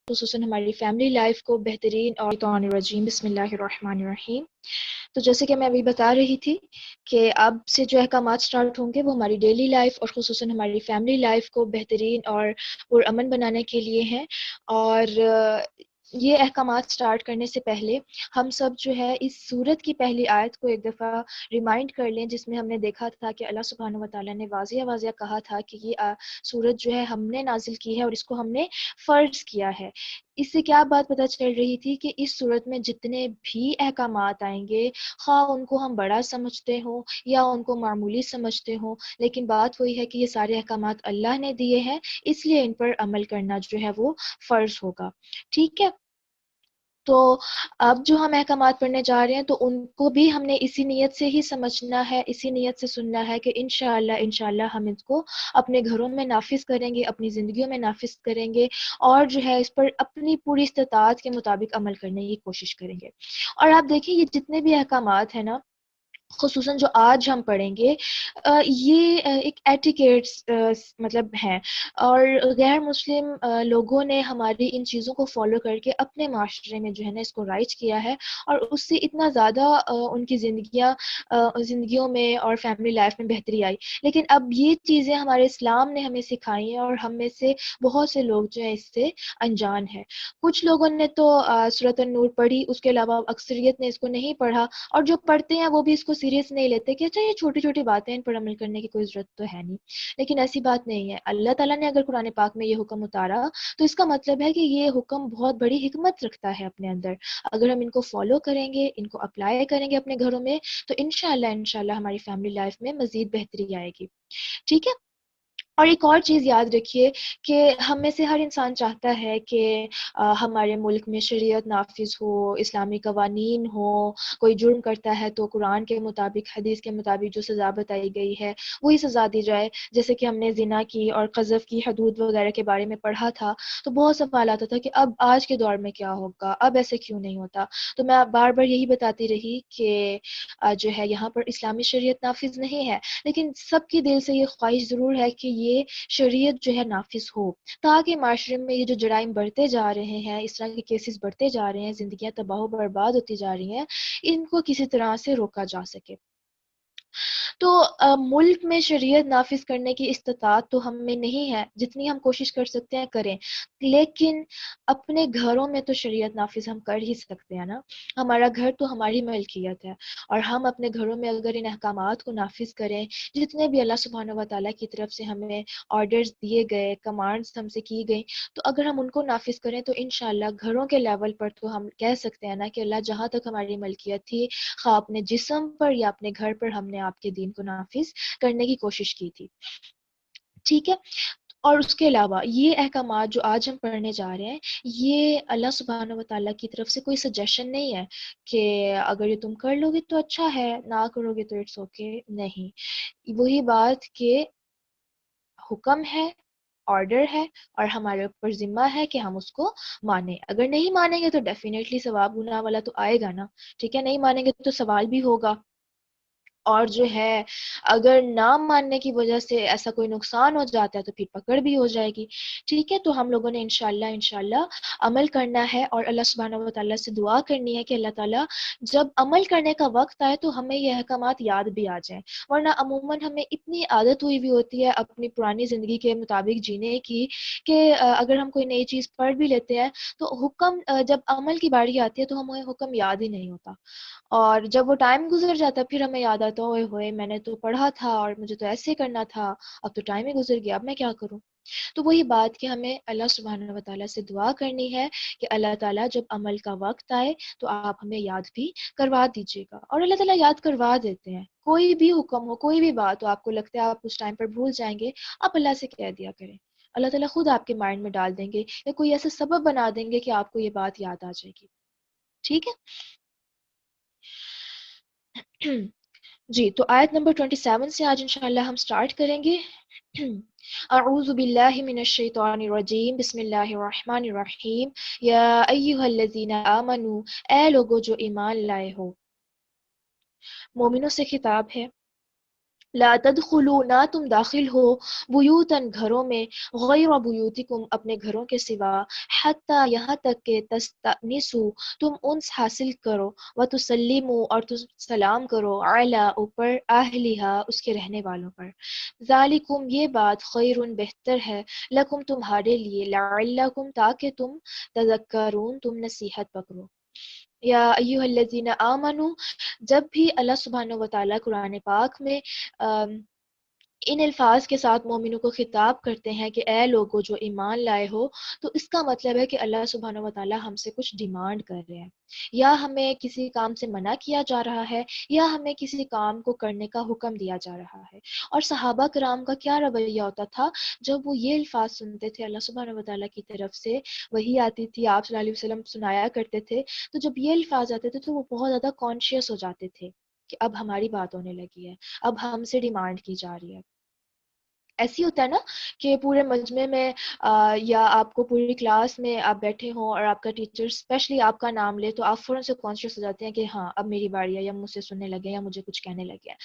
خصوصاً ہماری family life کو بہترین اور الرجیم بسم اللہ الرحمن الرحیم. تو جیسے کہ میں ابھی بتا رہی تھی کہ اب سے جو احکامات سٹارٹ ہوں گے وہ ہماری ڈیلی لائف اور خصوصاً ہماری فیملی لائف کو بہترین اور پرامن بنانے کے لیے ہیں. اور یہ احکامات سٹارٹ کرنے سے پہلے ہم سب جو ہے اس سورت کی پہلی آیت کو ایک دفعہ ریمائنڈ کر لیں، جس میں ہم نے دیکھا تھا کہ اللہ سبحانہ و تعالیٰ نے واضح واضح کہا تھا کہ یہ سورت جو ہے ہم نے نازل کی ہے اور اس کو ہم نے فرض کیا ہے. اس سے کیا بات پتہ چل رہی تھی کہ اس صورت میں جتنے بھی احکامات آئیں گے، خواہ ان کو ہم بڑا سمجھتے ہوں یا ان کو معمولی سمجھتے ہوں، لیکن بات وہی ہے کہ یہ سارے احکامات اللہ نے دیے ہیں، اس لیے ان پر عمل کرنا جو ہے وہ فرض ہوگا. ٹھیک ہے، تو اب جو ہم احکامات پڑھنے جا رہے ہیں تو ان کو بھی ہم نے اسی نیت سے ہی سمجھنا ہے، اسی نیت سے سننا ہے کہ انشاءاللہ ہم اس کو اپنے گھروں میں نافذ کریں گے، اپنی زندگیوں میں نافذ کریں گے اور جو ہے اس پر اپنی پوری استطاعت کے مطابق عمل کرنے کی کوشش کریں گے. اور آپ دیکھیں یہ جتنے بھی احکامات ہیں نا، خصوصاً جو آج ہم پڑھیں گے، یہ ایک ایٹیکیٹس مطلب ہیں، اور غیر مسلم لوگوں نے ہماری ان چیزوں کو فالو کر کے اپنے معاشرے میں جو ہے نا اس کو رائج کیا ہے، اور اس سے اتنا زیادہ ان کی زندگیوں میں اور فیملی لائف میں بہتری آئی. لیکن اب یہ چیزیں ہمارے اسلام نے ہمیں سکھائی ہیں اور ہم میں سے بہت سے لوگ جو ہیں اس سے انجان ہیں. کچھ لوگوں نے تو سورۃ النور پڑھی، اس کے علاوہ اکثریت نے اس کو نہیں پڑھا، اور جو پڑھتے ہیں وہ بھی اس کو سیریس نہیں لیتے کہ اچھا یہ چھوٹی چھوٹی باتیں، ان پر عمل کرنے کی کوئی ضرورت تو ہے نہیں. لیکن ایسی بات نہیں ہے. اللہ تعالیٰ نے اگر قرآن پاک میں یہ حکم اتارا تو اس کا مطلب ہے کہ یہ حکم بہت بڑی حکمت رکھتا ہے اپنے اندر. اگر ہم ان کو فالو کریں گے، ان کو اپلائی کریں گے اپنے گھروں میں، تو انشاءاللہ ہماری فیملی لائف میں مزید بہتری آئے گی. ٹھیک ہے. اور ایک اور چیز یاد رکھیے کہ ہم میں سے ہر انسان چاہتا ہے کہ ہمارے ملک میں شریعت نافذ ہو، اسلامی قوانین ہو. کوئی جرم کرتا ہے تو قرآن کے مطابق، حدیث کے مطابق جو سزا بتائی گئی ہے وہی سزا دی جائے. جیسے کہ ہم نے زنا کی اور قذف کی حدود وغیرہ کے بارے میں پڑھا تھا، تو بہت سوال آتا تھا کہ اب آج کے دور میں کیا ہوگا، اب ایسے کیوں نہیں ہوتا. تو میں بار بار یہی بتاتی رہی کہ جو ہے یہاں پر اسلامی شریعت نافذ نہیں ہے، لیکن سب کی دل سے یہ خواہش ضرور ہے کہ یہ شریعت جو ہے نافذ ہو، تاکہ معاشرے میں یہ جو جرائم بڑھتے جا رہے ہیں، اس طرح کے کیسز بڑھتے جا رہے ہیں، زندگیاں تباہ و برباد ہوتی جا رہی ہیں، ان کو کسی طرح سے روکا جا سکے. تو ملک میں شریعت نافذ کرنے کی استطاعت تو ہم میں نہیں ہے، جتنی ہم کوشش کر سکتے ہیں کریں، لیکن اپنے گھروں میں تو شریعت نافذ ہم کر ہی سکتے ہیں نا. ہمارا گھر تو ہماری ملکیت ہے، اور ہم اپنے گھروں میں اگر ان احکامات کو نافذ کریں، جتنے بھی اللہ سبحانہ و تعالیٰ کی طرف سے ہمیں آرڈرز دیے گئے، کمانڈز ہم سے کی گئی، تو اگر ہم ان کو نافذ کریں تو انشاءاللہ گھروں کے لیول پر تو ہم کہہ سکتے ہیں نا کہ اللہ جہاں تک ہماری ملکیت تھی، خواہ اپنے جسم پر یا اپنے گھر پر، ہم نے آپ کے دین کو نافذ کرنے کی کوشش کی تھی. ٹھیک ہے. اور اس کے علاوہ یہ احکامات جو آج ہم پڑھنے جا رہے ہیں، یہ اللہ سبحانہ و تعالیٰ کی طرف سے کوئی سجیشن نہیں ہے کہ اگر یہ تم کر لو گے تو اچھا ہے، نہ کرو گے تو اٹس اوکے. نہیں، وہی بات کہ حکم ہے، آرڈر ہے، اور ہمارے اوپر ذمہ ہے کہ ہم اس کو مانیں. اگر نہیں مانیں گے تو ڈیفینیٹلی ثواب گناہ والا تو آئے گا نا. ٹھیک ہے، نہیں مانیں گے تو سوال بھی ہوگا، اور جو ہے اگر نہ ماننے کی وجہ سے ایسا کوئی نقصان ہو جاتا ہے تو پھر پکڑ بھی ہو جائے گی. ٹھیک ہے. تو ہم لوگوں نے انشاءاللہ عمل کرنا ہے، اور اللہ سبحانہ و تعالیٰ سے دعا کرنی ہے کہ اللہ تعالیٰ جب عمل کرنے کا وقت آئے تو ہمیں یہ احکامات یاد بھی آ جائیں. ورنہ عموماً ہمیں اتنی عادت ہوئی بھی ہوتی ہے اپنی پرانی زندگی کے مطابق جینے کی کہ اگر ہم کوئی نئی چیز پڑھ بھی لیتے ہیں تو حکم جب عمل کی باری آتی ہے تو ہمیں حکم یاد ہی نہیں ہوتا، اور جب وہ ٹائم گزر جاتا ہے پھر ہمیں یاد آتا ہے اوئے ہوئے میں نے تو پڑھا تھا اور مجھے تو ایسے کرنا تھا، اب تو ٹائم ہی گزر گیا، اب میں کیا کروں. تو وہی بات کہ ہمیں اللہ سبحانہ و تعالیٰ سے دعا کرنی ہے کہ اللہ تعالیٰ جب عمل کا وقت آئے تو آپ ہمیں یاد بھی کروا دیجیے گا. اور اللہ تعالیٰ یاد کروا دیتے ہیں. کوئی بھی حکم ہو، کوئی بھی بات ہو، آپ کو لگتا ہے آپ اس ٹائم پر بھول جائیں گے، آپ اللہ سے کہہ دیا کریں، اللہ تعالیٰ خود آپ کے مائنڈ میں ڈال دیں گے، یا کوئی ایسا سبب بنا دیں گے کہ آپ کو یہ بات یاد آ جائے گی. ٹھیک ہے. جی، تو آیت نمبر 27 سے آج انشاءاللہ ہم سٹارٹ کریں گے. اعوذ باللہ من الشیطان الرجیم، بسم اللہ الرحمن الرحیم. یا ایہا الذین آمنو، اے لوگو جو ایمان لائے ہو. مومنوں سے خطاب ہے. لا تدخلوا، نہ تم داخل ہو، بیوتن گھروں میں، غیر بیوتکم اپنے گھروں کے سوا، حتی یہاں تک کہ تستأنسوا تم انس حاصل کرو، وتسلموا اور تم سلام کرو، علی اوپر، اہلہا اس کے رہنے والوں پر، ذالکم یہ بات، خیر بہتر ہے، لکم تمہارے لیے، لعلکم تاکہ تم تذکرون تم نصیحت پکڑو۔ یا ایھا الذین آمنو، جب بھی اللہ سبحانہ وتعالیٰ قرآن پاک میں آم، ان الفاظ کے ساتھ مومنوں کو خطاب کرتے ہیں کہ اے لوگو جو ایمان لائے ہو، تو اس کا مطلب ہے کہ اللہ سبحانہ وتعالیٰ ہم سے کچھ ڈیمانڈ کر رہے ہیں، یا ہمیں کسی کام سے منع کیا جا رہا ہے، یا ہمیں کسی کام کو کرنے کا حکم دیا جا رہا ہے۔ اور صحابہ کرام کا کیا رویہ ہوتا تھا جب وہ یہ الفاظ سنتے تھے، اللہ سبحانہ وتعالیٰ کی طرف سے وحی آتی تھی، آپ صلی اللہ علیہ وسلم سنایا کرتے تھے، تو جب یہ الفاظ آتے تھے تو وہ بہت زیادہ کانشیس ہو جاتے تھے کہ اب ہماری بات ہونے لگی ہے، اب ہم سے ڈیمانڈ کی جا رہی ہے۔ ایسی ہوتا ہے نا کہ پورے مجمع میں یا آپ کو پوری کلاس میں آپ بیٹھے ہوں اور آپ کا ٹیچر اسپیشلی آپ کا نام لے تو آپ فوراً سے کانشیس ہو جاتے ہیں کہ ہاں اب میری باری ہے، یا مجھ سے سننے لگے یا مجھے کچھ کہنے لگے ہیں۔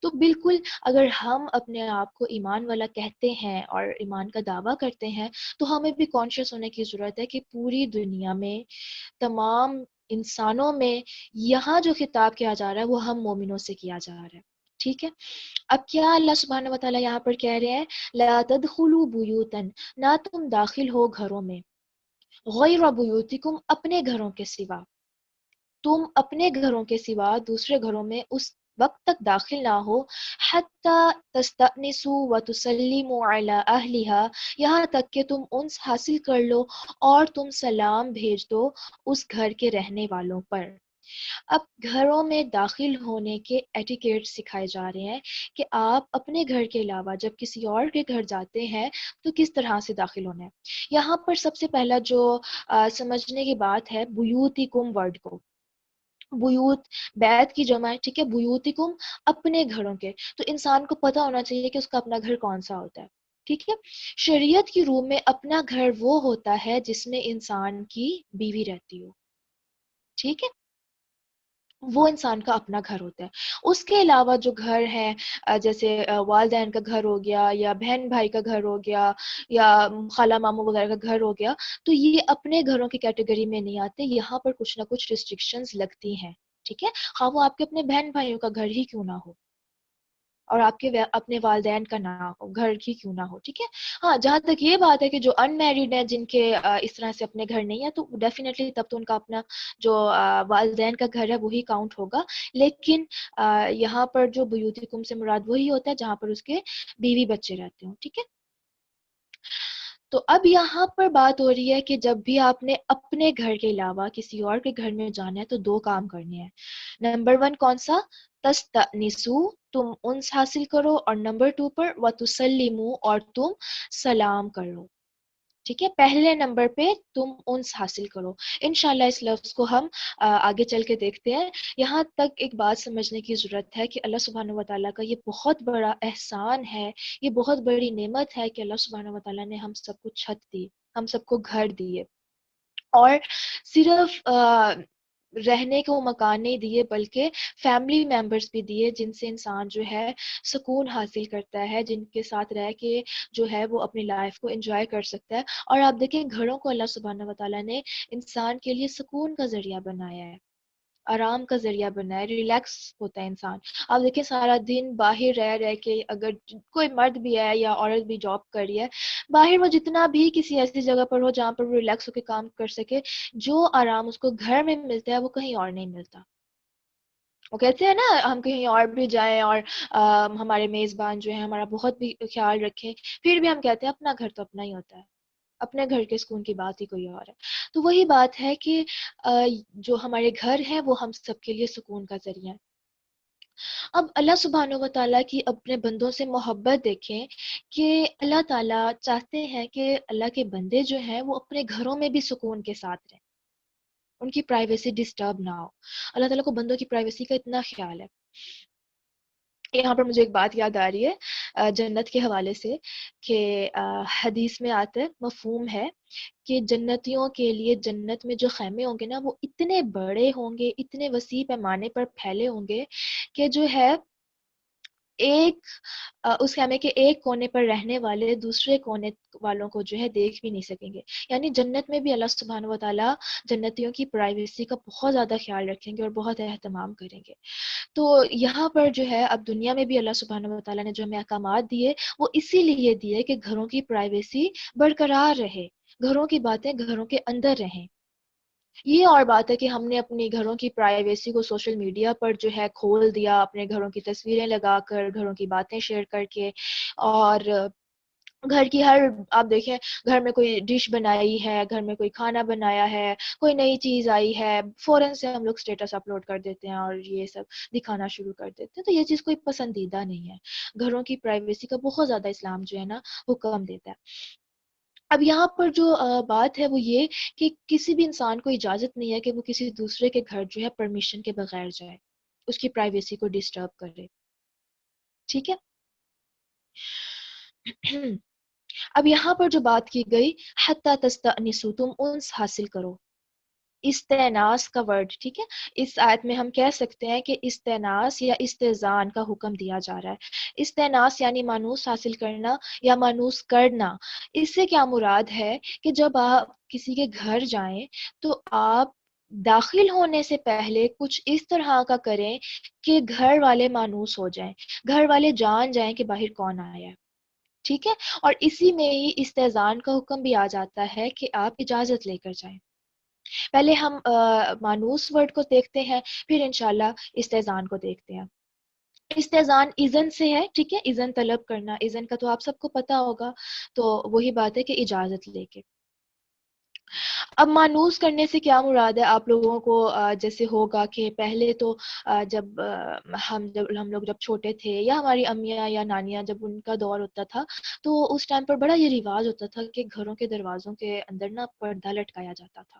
تو بالکل اگر ہم اپنے آپ کو ایمان والا کہتے ہیں اور ایمان کا دعویٰ کرتے ہیں تو ہمیں بھی کانشیس ہونے کی ضرورت ہے کہ پوری دنیا میں تمام انسانوں میں یہاں جو خطاب کیا جا رہا ہے وہ ہم مومنوں سے کیا جا رہا ہے، ٹھیک ہے۔ اب کیا اللہ سبحانہ وتعالیٰ یہاں پر کہہ رہے ہیں، لا تدخلوا بیوتن، نہ تم داخل ہو گھروں میں، غیر بیوتکم اپنے گھروں کے سوا، تم اپنے گھروں کے سوا دوسرے گھروں میں اس وقت تک داخل نہ ہو، حتی تستأنسوا وتسلموا علی اہلہا یہاں تک کہ تم انس حاصل کر لو اور تم سلام بھیج دو اس گھر کے رہنے والوں پر۔ اب گھروں میں داخل ہونے کے ایٹیکیٹ سکھائے جا رہے ہیں کہ آپ اپنے گھر کے علاوہ جب کسی اور کے گھر جاتے ہیں تو کس طرح سے داخل ہونا ہے۔ یہاں پر سب سے پہلا جو سمجھنے کی بات ہے، بیوتکم ورڈ کو، بیوت بیت کی جمع ہے، ٹھیک ہے، بیوتکم اپنے گھروں کے، تو انسان کو پتہ ہونا چاہیے کہ اس کا اپنا گھر کون سا ہوتا ہے، ٹھیک ہے۔ شریعت کی روح میں اپنا گھر وہ ہوتا ہے جس میں انسان کی بیوی رہتی ہو، ٹھیک ہے، وہ انسان کا اپنا گھر ہوتا ہے۔ اس کے علاوہ جو گھر ہے جیسے والدین کا گھر ہو گیا، یا بہن بھائی کا گھر ہو گیا، یا خالہ ماموں وغیرہ کا گھر ہو گیا، تو یہ اپنے گھروں کی کیٹیگری میں نہیں آتے، یہاں پر کچھ نہ کچھ ریسٹرکشنز لگتی ہیں، ٹھیک ہے، خواہ وہ آپ کے اپنے بہن بھائیوں کا گھر ہی کیوں نہ ہو، اور آپ کے اپنے والدین کا نہ ہو، گھر ہی کیوں نہ ہو، ٹھیک ہے۔ ہاں جہاں تک یہ بات ہے کہ جو ان میریڈ ہیں، جن کے اس طرح سے اپنے گھر نہیں ہے، تو ڈیفینیٹلی تب تو ان کا اپنا جو والدین کا گھر ہے وہی کاؤنٹ ہوگا، لیکن یہاں پر جو بیوتکم سے مراد وہی ہوتا ہے جہاں پر اس کے بیوی بچے رہتے ہوں، ٹھیک ہے۔ تو اب یہاں پر بات ہو رہی ہے کہ جب بھی آپ نے اپنے گھر کے علاوہ کسی اور کے گھر میں جانا ہے تو دو کام کرنے ہیں۔ نمبر ون کون سا، تستأنسو تم انس حاصل کرو، اور نمبر ٹو پر وتسلمو اور تم سلام کرو، ٹھیک ہے، پہلے نمبر پہ تم انس حاصل کرو۔ انشاءاللہ اس لفظ کو ہم آگے چل کے دیکھتے ہیں۔ یہاں تک ایک بات سمجھنے کی ضرورت ہے کہ اللہ سبحانہ وتعالیٰ کا یہ بہت بڑا احسان ہے، یہ بہت بڑی نعمت ہے کہ اللہ سبحانہ وتعالیٰ نے ہم سب کو چھت دی، ہم سب کو گھر دیے، اور صرف رہنے کو مکان نہیں دیے بلکہ فیملی ممبرس بھی دیے، جن سے انسان جو ہے سکون حاصل کرتا ہے، جن کے ساتھ رہ کے جو ہے وہ اپنی لائف کو انجوائے کر سکتا ہے۔ اور آپ دیکھیں گھروں کو اللہ سبحانہ وتعالیٰ نے انسان کے لیے سکون کا ذریعہ بنایا ہے، آرام کا ذریعہ بنا ہے، ریلیکس ہوتا ہے انسان۔ آپ دیکھیں سارا دن باہر رہ رہ کے، اگر کوئی مرد بھی ہے یا عورت بھی جاب کر رہی ہے، باہر وہ جتنا بھی کسی ایسی جگہ پر ہو جہاں پر وہ ریلیکس ہو کے کام کر سکے، جو آرام اس کو گھر میں ملتا ہے وہ کہیں اور نہیں ملتا۔ وہ کہتے ہیں نا ہم کہیں اور بھی جائیں اور ہمارے میزبان جو ہے ہمارا بہت بھی خیال رکھیں، پھر بھی ہم کہتے ہیں اپنا گھر تو اپنا ہی ہوتا ہے، اپنے گھر کے سکون کی بات ہی کوئی اور ہے۔ تو وہی بات ہے کہ جو ہمارے گھر ہیں وہ ہم سب کے لیے سکون کا ذریعہ ہے۔ اب اللہ سبحانہ و تعالیٰ کی اپنے بندوں سے محبت دیکھیں کہ اللہ تعالیٰ چاہتے ہیں کہ اللہ کے بندے جو ہیں وہ اپنے گھروں میں بھی سکون کے ساتھ رہیں، ان کی پرائیویسی ڈسٹرب نہ ہو۔ اللہ تعالیٰ کو بندوں کی پرائیویسی کا اتنا خیال ہے۔ یہاں پر مجھے ایک بات یاد آ رہی ہے جنت کے حوالے سے، کہ حدیث میں آتا ہے، مفہوم ہے کہ جنتیوں کے لیے جنت میں جو خیمے ہوں گے نا وہ اتنے بڑے ہوں گے، اتنے وسیع پیمانے پر پھیلے ہوں گے کہ جو ہے ایک اس خیمے کے ایک کونے پر رہنے والے دوسرے کونے والوں کو جو ہے دیکھ بھی نہیں سکیں گے. یعنی جنت میں بھی اللہ سبحانہ و تعالیٰ جنتیوں کی پرائیویسی کا بہت زیادہ خیال رکھیں گے اور بہت اہتمام کریں گے. تو یہاں پر جو ہے اب دنیا میں بھی اللہ سبحانہ و تعالیٰ نے جو ہمیں احکامات دیے وہ اسی لیے دیے کہ گھروں کی پرائیویسی برقرار رہے، گھروں کی باتیں گھروں کے اندر رہیں. یہ اور بات ہے کہ ہم نے اپنی گھروں کی پرائیویسی کو سوشل میڈیا پر جو ہے کھول دیا، اپنے گھروں کی تصویریں لگا کر، گھروں کی باتیں شیئر کر کے، اور گھر کی ہر، آپ دیکھیں گھر میں کوئی ڈش بنائی ہے، گھر میں کوئی کھانا بنایا ہے، کوئی نئی چیز آئی ہے، فوراً سے ہم لوگ اسٹیٹس اپلوڈ کر دیتے ہیں اور یہ سب دکھانا شروع کر دیتے ہیں. تو یہ چیز کوئی پسندیدہ نہیں ہے. گھروں کی پرائیویسی کا بہت زیادہ اسلام جو ہے نا حکم دیتا ہے. اب یہاں پر جو بات ہے وہ یہ کہ کسی بھی انسان کو اجازت نہیں ہے کہ وہ کسی دوسرے کے گھر جو ہے پرمیشن کے بغیر جائے، اس کی پرائیویسی کو ڈسٹرب کرے. ٹھیک ہے. اب یہاں پر جو بات کی گئی حتی تستأنسوا، تم انس حاصل کرو. استئناس کا ورڈ، ٹھیک ہے، اس آیت میں ہم کہہ سکتے ہیں کہ استئناس یا استئذان کا حکم دیا جا رہا ہے. استئناس یعنی مانوس حاصل کرنا یا مانوس کرنا. اس سے کیا مراد ہے کہ جب آپ کسی کے گھر جائیں تو آپ داخل ہونے سے پہلے کچھ اس طرح کا کریں کہ گھر والے مانوس ہو جائیں، گھر والے جان جائیں کہ باہر کون آیا ہے. ٹھیک ہے. اور اسی میں ہی استئذان کا حکم بھی آ جاتا ہے کہ آپ اجازت لے کر جائیں. پہلے ہم مانوس ورڈ کو دیکھتے ہیں، پھر انشاءاللہ استئذان کو دیکھتے ہیں. استئذان اذن سے ہے، ٹھیک ہے، اذن طلب کرنا. اذن کا تو آپ سب کو پتا ہوگا، تو وہی بات ہے کہ اجازت لے کے. اب مانوس کرنے سے کیا مراد ہے آپ لوگوں کو جیسے ہوگا کہ پہلے تو جب ہم لوگ جب چھوٹے تھے یا ہماری امیاں یا نانیاں جب ان کا دور ہوتا تھا تو اس ٹائم پر بڑا یہ رواج ہوتا تھا کہ گھروں کے دروازوں کے اندر نا پردہ لٹکایا جاتا تھا.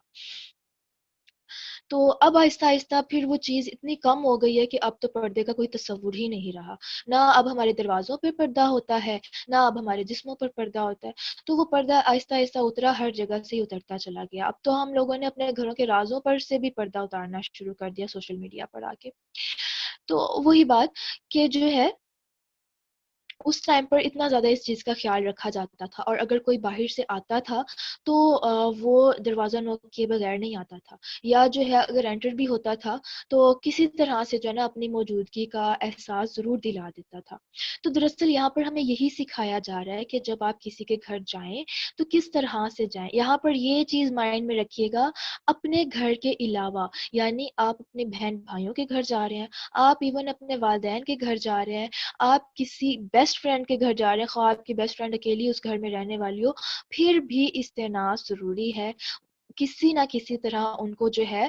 تو اب آہستہ آہستہ پھر وہ چیز اتنی کم ہو گئی ہے کہ اب تو پردے کا کوئی تصور ہی نہیں رہا. نہ اب ہمارے دروازوں پہ پردہ ہوتا ہے، نہ اب ہمارے جسموں پر پردہ ہوتا ہے. تو وہ پردہ آہستہ آہستہ اترا، ہر جگہ سے ہی اترتا چلا گیا. اب تو ہم لوگوں نے اپنے گھروں کے رازوں پر سے بھی پردہ اتارنا شروع کر دیا سوشل میڈیا پر آ کے. تو وہی بات کہ جو ہے اس ٹائم پر اتنا زیادہ اس چیز کا خیال رکھا جاتا تھا، اور اگر کوئی باہر سے آتا تھا تو وہ دروازہ نوک کیے بغیر نہیں آتا تھا، یا جو ہے اگر انٹر بھی ہوتا تھا تو کسی طرح سے جو ہے نا اپنی موجودگی کا احساس ضرور دلا دیتا تھا. تو دراصل یہاں پر ہمیں یہی سکھایا جا رہا ہے کہ جب آپ کسی کے گھر جائیں تو کس طرح سے جائیں. یہاں پر یہ چیز مائنڈ میں رکھیے گا، اپنے گھر کے علاوہ، یعنی آپ اپنے بہن بھائیوں کے گھر جا رہے ہیں، آپ ایون اپنے والدین کے گھر جا رہے ہیں، آپ کسی بیسٹ فرینڈ کے گھر جا رہے ہیں، خواہ آپ کی بیسٹ فرینڈ اکیلی اس گھر میں رہنے والی ہو، پھر بھی استئناس ضروری ہے. کسی نہ کسی طرح ان کو جو ہے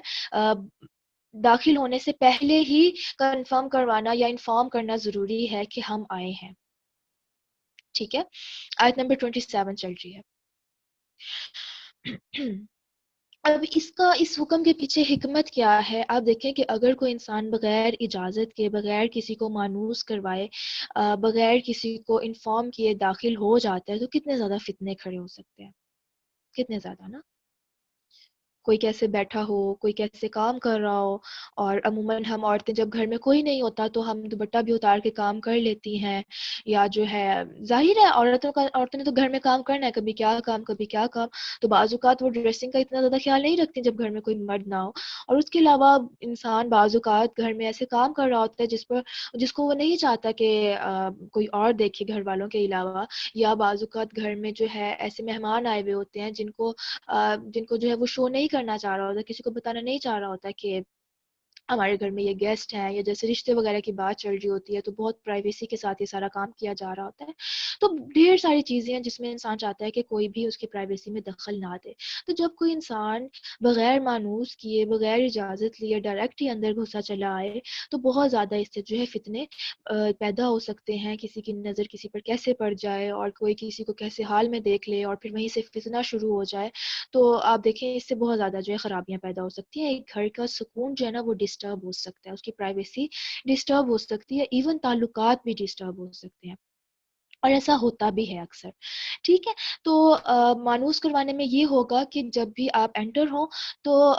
داخل ہونے سے پہلے ہی کنفرم کروانا یا انفارم کرنا ضروری ہے کہ ہم آئے ہیں. ٹھیک ہے. آیت نمبر 27 چل رہی ہے. اب اس حکم کے پیچھے حکمت کیا ہے؟ آپ دیکھیں کہ اگر کوئی انسان بغیر اجازت کے، بغیر کسی کو مانوس کروائے، بغیر کسی کو انفارم کیے داخل ہو جاتا ہے تو کتنے زیادہ فتنے کھڑے ہو سکتے ہیں، کتنے زیادہ نا. کوئی کیسے بیٹھا ہو، کوئی کیسے کام کر رہا ہو، اور عموماً ہم عورتیں جب گھر میں کوئی نہیں ہوتا تو ہم دوپٹہ بھی اتار کے کام کر لیتی ہیں، یا جو ہے ظاہر ہے عورتوں نے تو گھر میں کام کرنا ہے، کبھی کیا کام کبھی کیا کام. تو بعض اوقات وہ ڈریسنگ کا اتنا زیادہ خیال نہیں رکھتی جب گھر میں کوئی مرد نہ ہو. اور اس کے علاوہ انسان بعض اوقات گھر میں ایسے کام کر رہا ہوتا ہے جس کو وہ نہیں چاہتا کہ کوئی اور دیکھے گھر والوں کے علاوہ. یا بعض اوقات گھر میں جو ہے ایسے مہمان آئے ہوئے ہوتے ہیں جن کو جو ہے وہ شو نہیں کرنا چاہ رہا ہوتا، کسی کو بتانا نہیں چاہ رہا ہوتا کہ ہمارے گھر میں یہ گیسٹ ہیں، یا جیسے رشتے وغیرہ کی بات چل رہی ہوتی ہے تو بہت پرائیویسی کے ساتھ یہ سارا کام کیا جا رہا ہوتا ہے. تو ڈھیر ساری چیزیں ہیں جس میں انسان چاہتا ہے کہ کوئی بھی اس کی پرائیویسی میں دخل نہ دے. تو جب کوئی انسان بغیر مانوس کیے، بغیر اجازت لیے ڈائریکٹ ہی اندر گھسا چلا آئے تو بہت زیادہ اس سے جو ہے فتنے پیدا ہو سکتے ہیں. کسی کی نظر کسی پر کیسے پڑ جائے، اور کوئی کسی کو کیسے حال میں دیکھ لے اور پھر وہیں سے فتنہ شروع ہو جائے. تو آپ دیکھیں اس سے بہت زیادہ جو ہے خرابیاں پیدا ہو سکتی ہیں. ایک گھر کا سکون جو ہے نا وہ ڈسٹرب ہو سکتا ہے، اس کی پرائیویسی ڈسٹرب ہو سکتی ہے، ایون تعلقات بھی ڈسٹرب ہو سکتے ہیں، اور ایسا ہوتا بھی ہے اکثر. ٹھیک ہے. تو مانوس کروانے میں یہ ہوگا کہ جب بھی آپ انٹر ہوں تو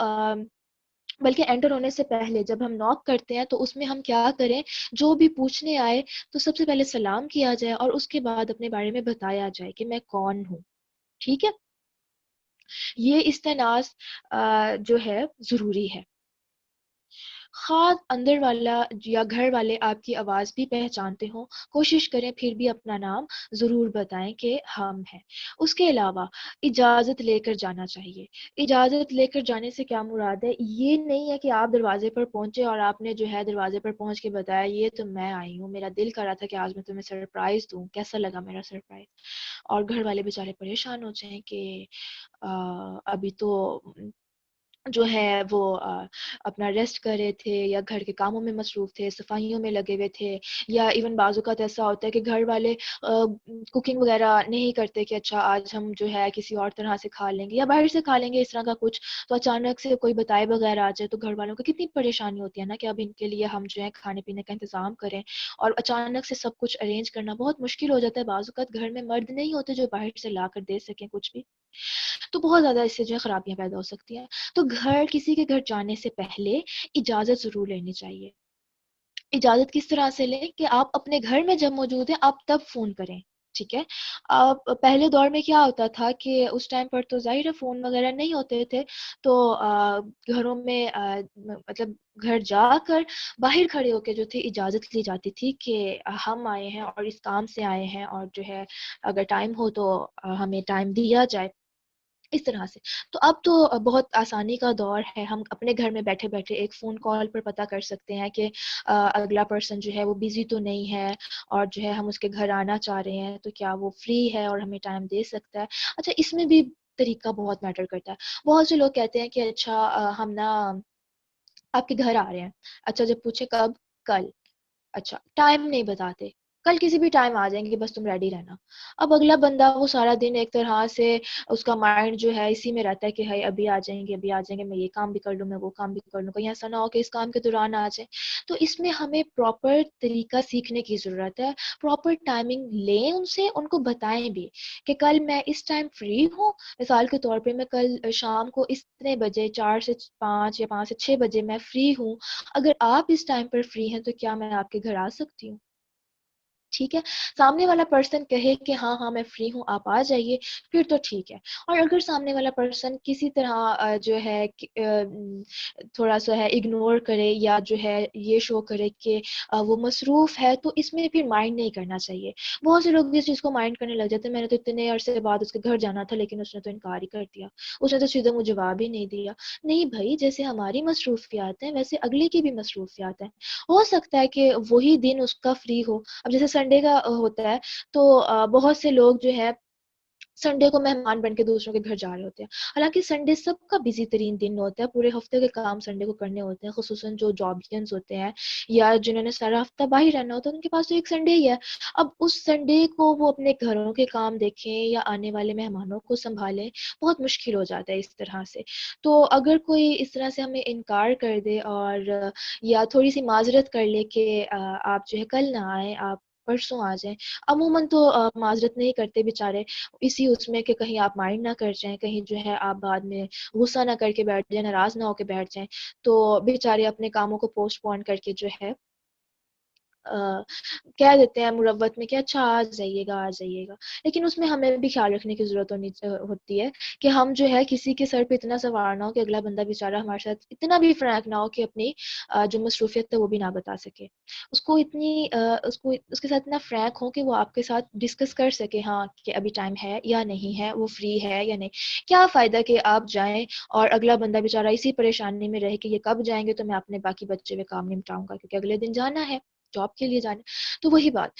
بلکہ انٹر ہونے سے پہلے جب ہم ناک کرتے ہیں تو اس میں ہم کیا کریں، جو بھی پوچھنے آئے تو سب سے پہلے سلام کیا جائے اور اس کے بعد اپنے بارے میں بتایا جائے کہ میں کون ہوں. ٹھیک ہے، یہ استناس جو ہے ضروری ہے. خواہ اندر والا یا گھر والے آپ کی آواز بھی پہچانتے ہوں، کوشش کریں پھر بھی اپنا نام ضرور بتائیں کہ ہم ہیں. اس کے علاوہ اجازت لے کر جانا چاہیے. اجازت لے کر جانے سے کیا مراد ہے؟ یہ نہیں ہے کہ آپ دروازے پر پہنچے اور آپ نے جو ہے دروازے پر پہنچ کے بتایا یہ تو میں آئی ہوں، میرا دل کر رہا تھا کہ آج میں تمہیں سرپرائز دوں، کیسا لگا میرا سرپرائز. اور گھر والے بیچارے پریشان ہو جائیں کہ ابھی تو جو ہے وہ اپنا ریسٹ کر رہے تھے یا گھر کے کاموں میں مصروف تھے، صفائیوں میں لگے ہوئے تھے، یا ایون بعض اوقات ایسا ہوتا ہے کہ گھر والے کوکنگ وغیرہ نہیں کرتے کہ اچھا آج ہم جو ہے کسی اور طرح سے کھا لیں گے یا باہر سے کھا لیں گے اس طرح کا کچھ. تو اچانک سے کوئی بتائے بغیر آ جائے تو گھر والوں کو کتنی پریشانی ہوتی ہے نا کہ اب ان کے لیے ہم جو ہے کھانے پینے کا انتظام کریں، اور اچانک سے سب کچھ ارینج کرنا بہت مشکل ہو جاتا ہے. بعض اوقات گھر میں مرد نہیں ہوتے جو باہر سے لا کر دے سکیں کچھ بھی، تو بہت زیادہ اس سے جو ہے خرابیاں پیدا ہو سکتی ہیں. تو گھر کسی کے گھر جانے سے پہلے اجازت ضرور لینی چاہیے. اجازت کس طرح سے لیں کہ آپ اپنے گھر میں جب موجود ہیں آپ تب فون کریں. ٹھیک ہے، آپ پہلے دور میں کیا ہوتا تھا کہ اس ٹائم پر تو ظاہر ہے فون وغیرہ نہیں ہوتے تھے، تو گھروں میں مطلب گھر جا کر باہر کھڑے ہو کے جو تھی اجازت لی جاتی تھی کہ ہم آئے ہیں اور اس کام سے آئے ہیں، اور جو ہے اگر ٹائم ہو تو ہمیں ٹائم دیا جائے اس طرح سے. تو اب تو بہت آسانی کا دور ہے، ہم اپنے گھر میں بیٹھے بیٹھے ایک فون کال پر پتہ کر سکتے ہیں کہ اگلا پرسن جو ہے وہ بیزی تو نہیں ہے، اور جو ہے ہم اس کے گھر آنا چاہ رہے ہیں تو کیا وہ فری ہے اور ہمیں ٹائم دے سکتا ہے. اچھا، اس میں بھی طریقہ بہت میٹر کرتا ہے. بہت سے لوگ کہتے ہیں کہ اچھا ہم نا آپ کے گھر آ رہے ہیں. اچھا جب پوچھے کب؟ کل. اچھا ٹائم نہیں بتاتے، کل کسی بھی ٹائم آ جائیں گے بس تم ریڈی رہنا. اب اگلا بندہ وہ سارا دن ایک طرح سے اس کا مائنڈ جو ہے اسی میں رہتا ہے کہ ہائی ابھی آ جائیں گے، ابھی آ جائیں گے، میں یہ کام بھی کر لوں، میں وہ کام بھی کر لوں، کہیں ایسا نہ ہو کہ اس کام کے دوران آ جائیں. تو اس میں ہمیں پراپر طریقہ سیکھنے کی ضرورت ہے. پراپر ٹائمنگ لیں ان سے، ان کو بتائیں بھی کہ کل میں اس ٹائم فری ہوں. مثال کے طور پہ میں کل شام کو اتنے بجے 4 سے 5 یا 5 سے 6 بجے میں فری ہوں، اگر آپ اس ٹائم پر فری ہیں تو کیا میں آپ کے گھر آ سکتی ہوں؟ ٹھیک ہے، سامنے والا پرسن کہے کہ ہاں ہاں میں فری ہوں آپ آ جائیے، پھر تو ٹھیک ہے. اور اگر سامنے والا پرسن کسی طرح جو ہے تھوڑا سا ہے اگنور کرے یا جو ہے یہ شو کرے کہ وہ مصروف ہے، تو اس میں پھر مائنڈ نہیں کرنا چاہیے. بہت سے لوگ بھی اس چیز کو مائنڈ کرنے لگ جاتے ہیں، میں نے تو اتنے عرصے بعد اس کے گھر جانا تھا لیکن اس نے تو انکار ہی کر دیا، اس نے تو سیدھا مجھے جواب ہی نہیں دیا. نہیں بھائی، جیسے ہماری مصروفیات ہیں ویسے اگلے کی بھی مصروفیات ہیں. ہو سکتا ہے کہ وہی دن اس کا فری ہو. اب جیسے سنڈے کا ہوتا ہے تو بہت سے لوگ جو ہے سنڈے کو مہمان بن کے دوسروں کے گھر جا رہے ہوتے ہیں. حالانکہ سنڈے سب کا بزی ترین دن ہوتا ہے، پورے ہفتے کے کام سنڈے کو کرنے ہوتے ہیں، خصوصاً جو جابینز ہوتے ہیں یا جنہوں نے سارا ہفتہ باہر رہنا ہوتا ہے ان کے پاس تو ایک سنڈے ہی ہے. اب اس سنڈے کو وہ اپنے گھروں کے کام دیکھیں یا آنے والے مہمانوں کو سنبھالیں، بہت مشکل ہو جاتا ہے اس طرح سے. تو اگر کوئی اس طرح سے ہمیں انکار کر دے اور یا تھوڑی سی معذرت کر لے کہ آپ جو ہے کل نہ آئیں، آپ پرسوں آ جائیں. عموماً تو معذرت نہیں کرتے بیچارے، اسی اس میں کہ کہیں آپ مائنڈ نہ کر جائیں، کہیں جو ہے آپ بعد میں غصہ نہ کر کے بیٹھ جائیں، ناراض نہ ہو کے بیٹھ جائیں. تو بیچارے اپنے کاموں کو پوسٹ پون کر کے جو ہے کہہ دیتے ہیں مروت میں کہ اچھا آ جائیے گا آ جائیے گا. لیکن اس میں ہمیں بھی خیال رکھنے کی ضرورت ہوتی ہے کہ ہم جو ہے کسی کے سر پہ اتنا سوار نہ ہو کہ اگلا بندہ بیچارہ ہمارے ساتھ اتنا بھی فرینک نہ ہو کہ اپنی جو مصروفیت ہے وہ بھی نہ بتا سکے. اس کو اتنی اس کے ساتھ اتنا فرینک ہو کہ وہ آپ کے ساتھ ڈسکس کر سکے ہاں کہ ابھی ٹائم ہے یا نہیں ہے، وہ فری ہے یا نہیں. کیا فائدہ کہ آپ جائیں اور اگلا بندہ بیچارہ اسی پریشانی میں رہے کہ یہ کب جائیں گے تو میں اپنے باقی بچے ہوئے کام نمٹاؤں گا کیونکہ اگلے دن جانا ہے، جاب کے لیے جانا. تو وہی بات.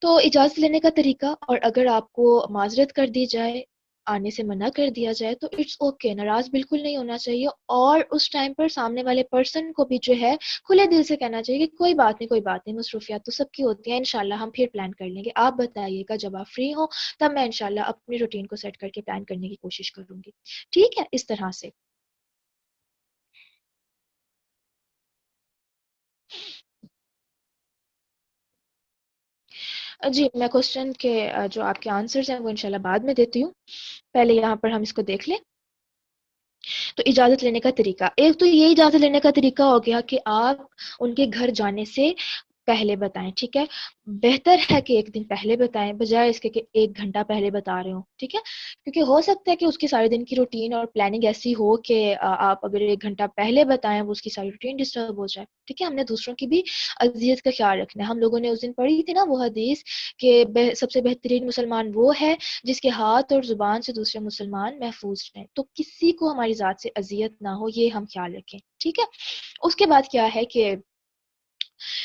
تو اجازت لینے کا طریقہ، اور اگر آپ کو معذرت کر دی جائے، آنے سے منع کر دیا جائے تو اٹس اوکے، ناراض بالکل نہیں ہونا چاہیے. اور اس ٹائم پر سامنے والے پرسن کو بھی جو ہے کھلے دل سے کہنا چاہیے کہ کوئی بات نہیں کوئی بات نہیں، مصروفیات تو سب کی ہوتی ہیں، انشاءاللہ ہم پھر پلان کر لیں گے. آپ بتائیے گا جب آپ فری ہو تب میں انشاءاللہ اپنی روٹین کو سیٹ کر کے پلان کرنے کی کوشش کروں گی. ٹھیک ہے، اس طرح سے. جی میں کوشچن کے جو آپ کے آنسرز ہیں وہ انشاءاللہ بعد میں دیتی ہوں، پہلے یہاں پر ہم اس کو دیکھ لیں. تو اجازت لینے کا طریقہ، ایک تو یہ اجازت لینے کا طریقہ ہو گیا کہ آپ ان کے گھر جانے سے پہلے بتائیں، ٹھیک ہے؟ بہتر ہے کہ ایک دن پہلے بتائیں بجائے اس کے کہ ایک گھنٹہ پہلے بتا رہے ہوں، ٹھیک ہے؟ کیونکہ ہو سکتا ہے کہ اس کی سارے دن کی روٹین اور پلاننگ ایسی ہو کہ آپ اگر ایک گھنٹہ پہلے بتائیں وہ اس کی ساری روٹین ڈسٹرب ہو جائے، ٹھیک ہے؟ ہم نے دوسروں کی بھی اذیت کا خیال رکھنا ہے۔ ہم لوگوں نے اس دن پڑھی تھی نا وہ حدیث کہ سب سے بہترین مسلمان وہ ہے جس کے ہاتھ اور زبان سے دوسرے مسلمان محفوظ رہیں، تو کسی کو ہماری ذات سے اذیت نہ ہو یہ ہم خیال رکھیں، ٹھیک ہے؟ اس کے بعد کیا ہے کہ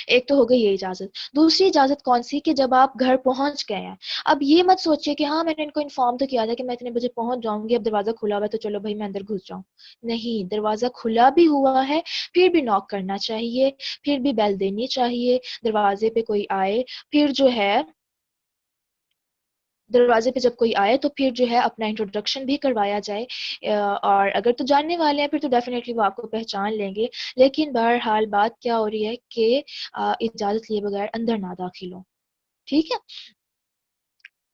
ایک تو ہو گئی یہ اجازت، دوسری اجازت کون سی کہ جب آپ گھر پہنچ گئے ہیں، اب یہ مت سوچیے کہ ہاں میں نے ان کو انفارم تو کیا تھا کہ میں اتنے بجے پہنچ جاؤں گی، اب دروازہ کھلا ہوا ہے تو چلو بھائی میں اندر گھس جاؤں، نہیں، دروازہ کھلا بھی ہوا ہے پھر بھی ناک کرنا چاہیے، پھر بھی بیل دینی چاہیے، دروازے پہ کوئی آئے پھر جو ہے دروازے پہ جب کوئی آئے تو پھر جو ہے اپنا انٹروڈکشن بھی کروایا جائے، اور اگر تو جاننے والے ہیں پھر تو ڈیفینیٹلی وہ آپ کو پہچان لیں گے، لیکن بہرحال بات کیا ہو رہی ہے کہ اجازت لیے بغیر اندر نہ داخل ہو، ٹھیک ہے؟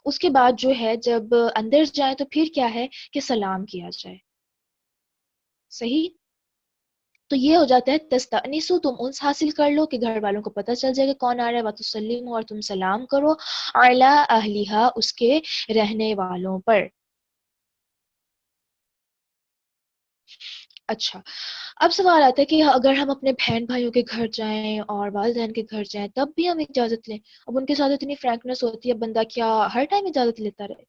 اس کے بعد جو ہے جب اندر جائیں تو پھر کیا ہے کہ سلام کیا جائے، صحیح؟ تو یہ ہو جاتا ہے تستانسو، تم انس حاصل کر لو کہ گھر والوں کو پتہ چل جائے کہ کون آ رہا ہے، وتسلیمو، اور تم سلام کرو اعلی اہلیہا، اس کے رہنے والوں پر۔ اچھا، اب سوال آتا ہے کہ اگر ہم اپنے بہن بھائیوں کے گھر جائیں اور والدین کے گھر جائیں تب بھی ہم اجازت لیں؟ اب ان کے ساتھ اتنی فرینکنس ہوتی ہے، بندہ کیا ہر ٹائم اجازت لیتا رہے؟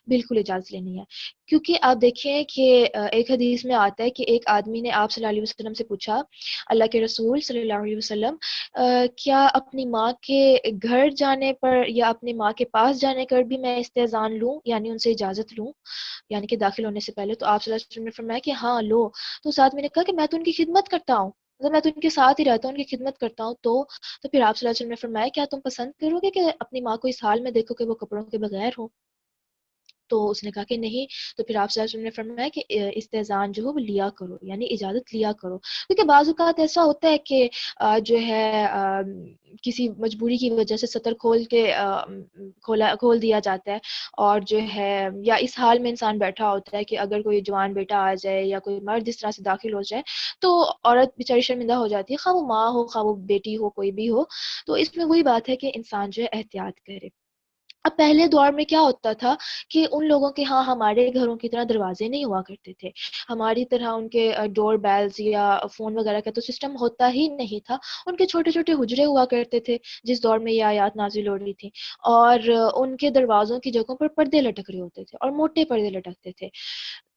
بالکل اجازت لینی ہے، کیونکہ آپ دیکھیں کہ ایک حدیث میں آتا ہے کہ ایک آدمی نے آپ صلی اللہ علیہ وسلم سے پوچھا، اللہ کے رسول صلی اللہ علیہ وسلم، کیا اپنی ماں کے گھر جانے پر یا اپنی ماں کے پاس جانے پر بھی میں استئذان لوں، یعنی ان سے اجازت لوں، یعنی کہ داخل ہونے سے پہلے؟ تو آپ صلی اللہ علیہ وسلم نے فرمایا کہ ہاں لو۔ تو ساتھ میں نے کہا کہ میں تو ان کی خدمت کرتا ہوں، اگر میں تو ان کے ساتھ ہی رہتا ہوں، ان کی خدمت کرتا ہوں، تو پھر آپ صلی اللہ علیہ وسلم نے فرمایا کیا تم پسند کرو گے کہ اپنی ماں کو اس حال میں دیکھو کہ وہ کپڑوں کے بغیر ہو؟ تو اس نے کہا کہ نہیں، تو پھر آپ صلی اللہ علیہ وسلم نے فرمایا کہ استئذان جو ہو وہ لیا کرو، یعنی اجازت لیا کرو، کیونکہ بعض اوقات ایسا ہوتا ہے کہ جو ہے کسی مجبوری کی وجہ سے سطر کھول کے کھول دیا جاتا ہے، اور جو ہے یا اس حال میں انسان بیٹھا ہوتا ہے کہ اگر کوئی جوان بیٹا آ جائے یا کوئی مرد اس طرح سے داخل ہو جائے تو عورت بیچاری شرمندہ ہو جاتی ہے، خواہ وہ ماں ہو خواہ وہ بیٹی ہو کوئی بھی ہو، تو اس میں وہی بات ہے کہ انسان جو ہے احتیاط کرے۔ اب پہلے دور میں کیا ہوتا تھا کہ ان لوگوں کے ہاں ہمارے گھروں کی طرح دروازے نہیں ہوا کرتے تھے، ہماری طرح ان کے ڈور بیلز یا فون وغیرہ کا تو سسٹم ہوتا ہی نہیں تھا، ان کے چھوٹے چھوٹے حجرے ہوا کرتے تھے جس دور میں یہ آیات نازل ہو رہی تھی، اور ان کے دروازوں کی جگہوں پر پردے لٹک رہے ہوتے تھے اور موٹے پردے لٹکتے تھے،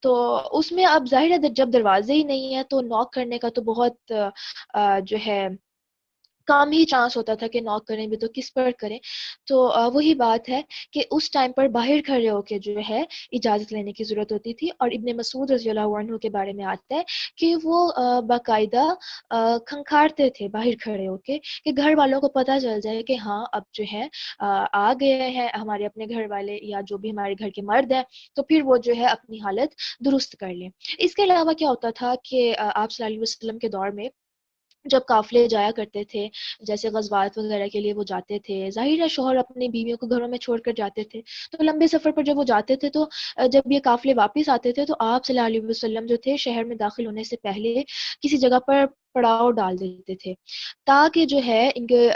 تو اس میں اب ظاہر ہے جب دروازے ہی نہیں ہے تو ناک کرنے کا تو بہت جو ہے کام ہی چانس ہوتا تھا کہ نوک کریں بھی تو کس پر کریں، تو وہی بات ہے کہ اس ٹائم پر باہر کھڑے ہو کے جو ہے اجازت لینے کی ضرورت ہوتی تھی، اور ابن مسعود رضی اللہ عنہ کے بارے میں آتا ہے کہ وہ باقاعدہ کھنکھارتے تھے باہر کھڑے ہو کے کہ گھر والوں کو پتہ چل جائے کہ ہاں اب جو ہے آ گئے ہیں ہمارے اپنے گھر والے یا جو بھی ہمارے گھر کے مرد ہیں، تو پھر وہ جو ہے اپنی حالت درست کر لیں۔ اس کے علاوہ کیا ہوتا تھا کہ آپ صلی اللہ علیہ وسلم کے دور میں جب قافلے جایا کرتے تھے، جیسے غزوات وغیرہ کے لیے وہ جاتے تھے، ظاہر ہے شوہر اپنی بیویوں کو گھروں میں چھوڑ کر جاتے تھے، تو لمبے سفر پر جب وہ جاتے تھے تو جب یہ قافلے واپس آتے تھے تو آپ صلی اللہ علیہ وسلم جو تھے شہر میں داخل ہونے سے پہلے کسی جگہ پر پڑاؤ ڈال دیتے تھے، تاکہ جو ہے ان کے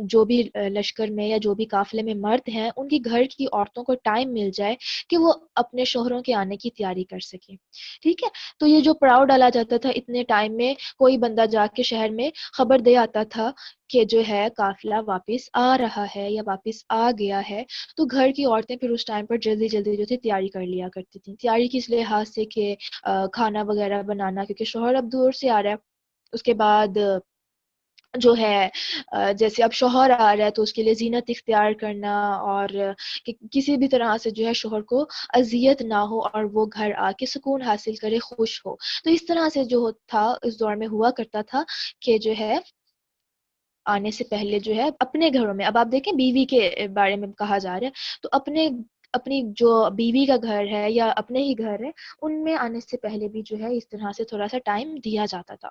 جو بھی لشکر میں یا جو بھی قافلے میں مرد ہیں ان کی گھر کی عورتوں کو ٹائم مل جائے کہ وہ اپنے شوہروں کے آنے کی تیاری کر سکیں، ٹھیک ہے؟ تو یہ جو پڑاؤ ڈالا جاتا تھا اتنے ٹائم میں کوئی بندہ جا کے شہر میں خبر دے آتا تھا کہ جو ہے قافلہ واپس آ رہا ہے یا واپس آ گیا ہے، تو گھر کی عورتیں پھر اس ٹائم پر جلدی جلدی جو تھی تیاری کر لیا کرتی تھیں، تیاری کس لحاظ سے کہ کھانا وغیرہ بنانا، کیونکہ شوہر اب دور سے آ رہا ہے، اس کے بعد جو ہے جیسے اب شوہر آ رہا ہے تو اس کے لیے زینت اختیار کرنا، اور کہ کسی بھی طرح سے جو ہے شوہر کو اذیت نہ ہو اور وہ گھر آ کے سکون حاصل کرے، خوش ہو، تو اس طرح سے جو تھا اس دور میں ہوا کرتا تھا کہ جو ہے آنے سے پہلے جو ہے اپنے گھروں میں، اب آپ دیکھیں بیوی کے بارے میں کہا جا رہا ہے تو اپنی جو بیوی کا گھر ہے یا اپنے ہی گھر ہے ان میں آنے سے پہلے بھی جو ہے اس طرح سے تھوڑا سا ٹائم دیا جاتا تھا۔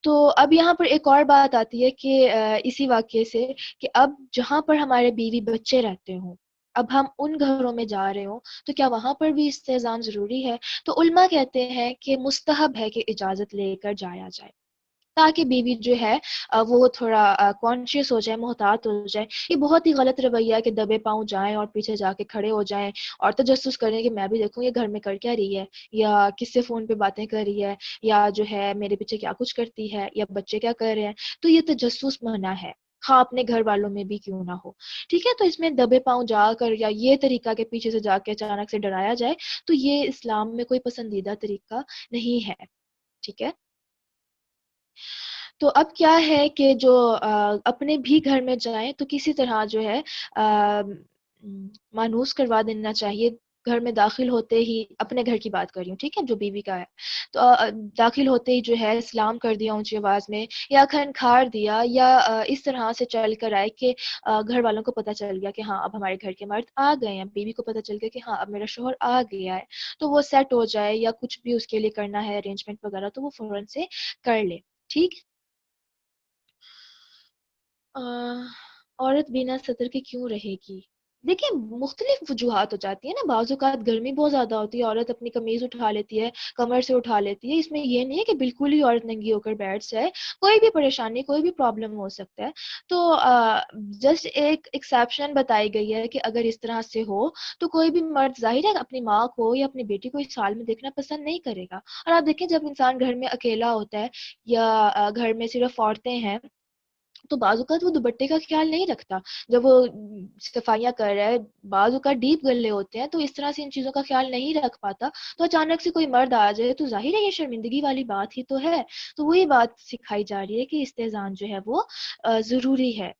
تو اب یہاں پر ایک اور بات آتی ہے کہ اسی واقعے سے کہ اب جہاں پر ہمارے بیوی بچے رہتے ہوں اب ہم ان گھروں میں جا رہے ہوں تو کیا وہاں پر بھی استئذان ضروری ہے؟ تو علماء کہتے ہیں کہ مستحب ہے کہ اجازت لے کر جایا جائے، تاکہ بیوی جو ہے وہ تھوڑا کانشیس ہو جائے، محتاط ہو جائے۔ یہ بہت ہی غلط رویہ ہے کہ دبے پاؤں جائیں اور پیچھے جا کے کھڑے ہو جائیں اور تجسس کریں کہ میں بھی دیکھوں یہ گھر میں کر کیا رہی ہے، یا کس سے فون پہ باتیں کر رہی ہے، یا جو ہے میرے پیچھے کیا کچھ کرتی ہے، یا بچے کیا کر رہے ہیں۔ تو یہ تجسس منع ہے، خواہ اپنے گھر والوں میں بھی کیوں نہ ہو، ٹھیک ہے۔ تو اس میں دبے پاؤں جا کر یا یہ طریقہ کے پیچھے سے جا کے اچانک سے ڈرایا جائے تو یہ اسلام میں کوئی پسندیدہ طریقہ نہیں ہے، ٹھیک ہے۔ تو اب کیا ہے کہ جو اپنے بھی گھر میں جائیں تو کسی طرح جو ہے مانوس کروا دینا چاہیے، گھر میں داخل ہوتے ہی، اپنے گھر کی بات کر رہی ہوں، ٹھیک ہے، جو بیوی کا ہے، تو داخل ہوتے ہی جو ہے سلام کر دیا اونچی آواز میں، یا کھنکھار دیا، یا اس طرح سے چل کر آئے کہ گھر والوں کو پتہ چل گیا کہ ہاں اب ہمارے گھر کے مرد آ گئے ہیں، بیوی کو پتہ چل گیا کہ ہاں اب میرا شوہر آ گیا ہے، تو وہ سیٹ ہو جائے، یا کچھ بھی اس کے لیے کرنا ہے ارینجمنٹ وغیرہ تو وہ فوراً سے کر لے، ٹھیک۔ عورت بنا ستر کے کیوں رہے گی؟ دیکھیں مختلف وجوہات ہو جاتی ہیں نا، بعض اوقات گرمی بہت زیادہ ہوتی ہے، عورت اپنی قمیض اٹھا لیتی ہے، کمر سے اٹھا لیتی ہے، اس میں یہ نہیں ہے کہ بالکل ہی عورت ننگی ہو کر بیٹھ جائے، کوئی بھی پریشانی کوئی بھی پرابلم ہو سکتا ہے، تو جسٹ ایک ایکسیپشن بتائی گئی ہے کہ اگر اس طرح سے ہو تو کوئی بھی مرد ظاہر ہے اپنی ماں کو یا اپنی بیٹی کو اس حال میں دیکھنا پسند نہیں کرے گا۔ اور آپ دیکھیں جب انسان گھر میں اکیلا ہوتا ہے یا گھر میں صرف عورتیں ہیں تو بعض اوقات وہ دوپٹے کا خیال نہیں رکھتا، جب وہ صفائیاں کر رہا ہے بعض اوقات ڈیپ گلے ہوتے ہیں تو اس طرح سے ان چیزوں کا خیال نہیں رکھ پاتا، تو اچانک سے کوئی مرد آ جائے تو ظاہر ہے یہ شرمندگی والی بات ہی تو ہے۔ تو وہی بات سکھائی جا رہی ہے کہ استئذان جو ہے وہ ضروری ہے۔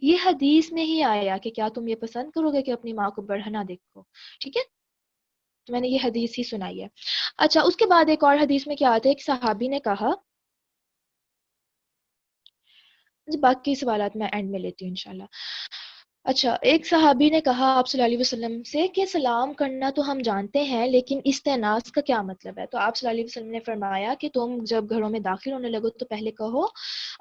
یہ حدیث میں ہی آیا کہ کیا تم یہ پسند کرو گے کہ اپنی ماں کو بڑھنا دیکھو، ٹھیک ہے، تو میں نے یہ حدیث ہی سنائی ہے۔ اچھا اس کے بعد ایک اور حدیث میں کیا آتا ہے، ایک صحابی نے کہا، باقی سوالات میں اینڈ میں لیتی ہوں انشاءاللہ۔ اچھا ایک صحابی نے کہا آپ صلی اللہ علیہ وسلم سے کہ سلام کرنا تو ہم جانتے ہیں لیکن استئناس کا کیا مطلب ہے؟ تو آپ صلی اللہ علیہ وسلم نے فرمایا کہ تم جب گھروں میں داخل ہونے لگو تو پہلے کہو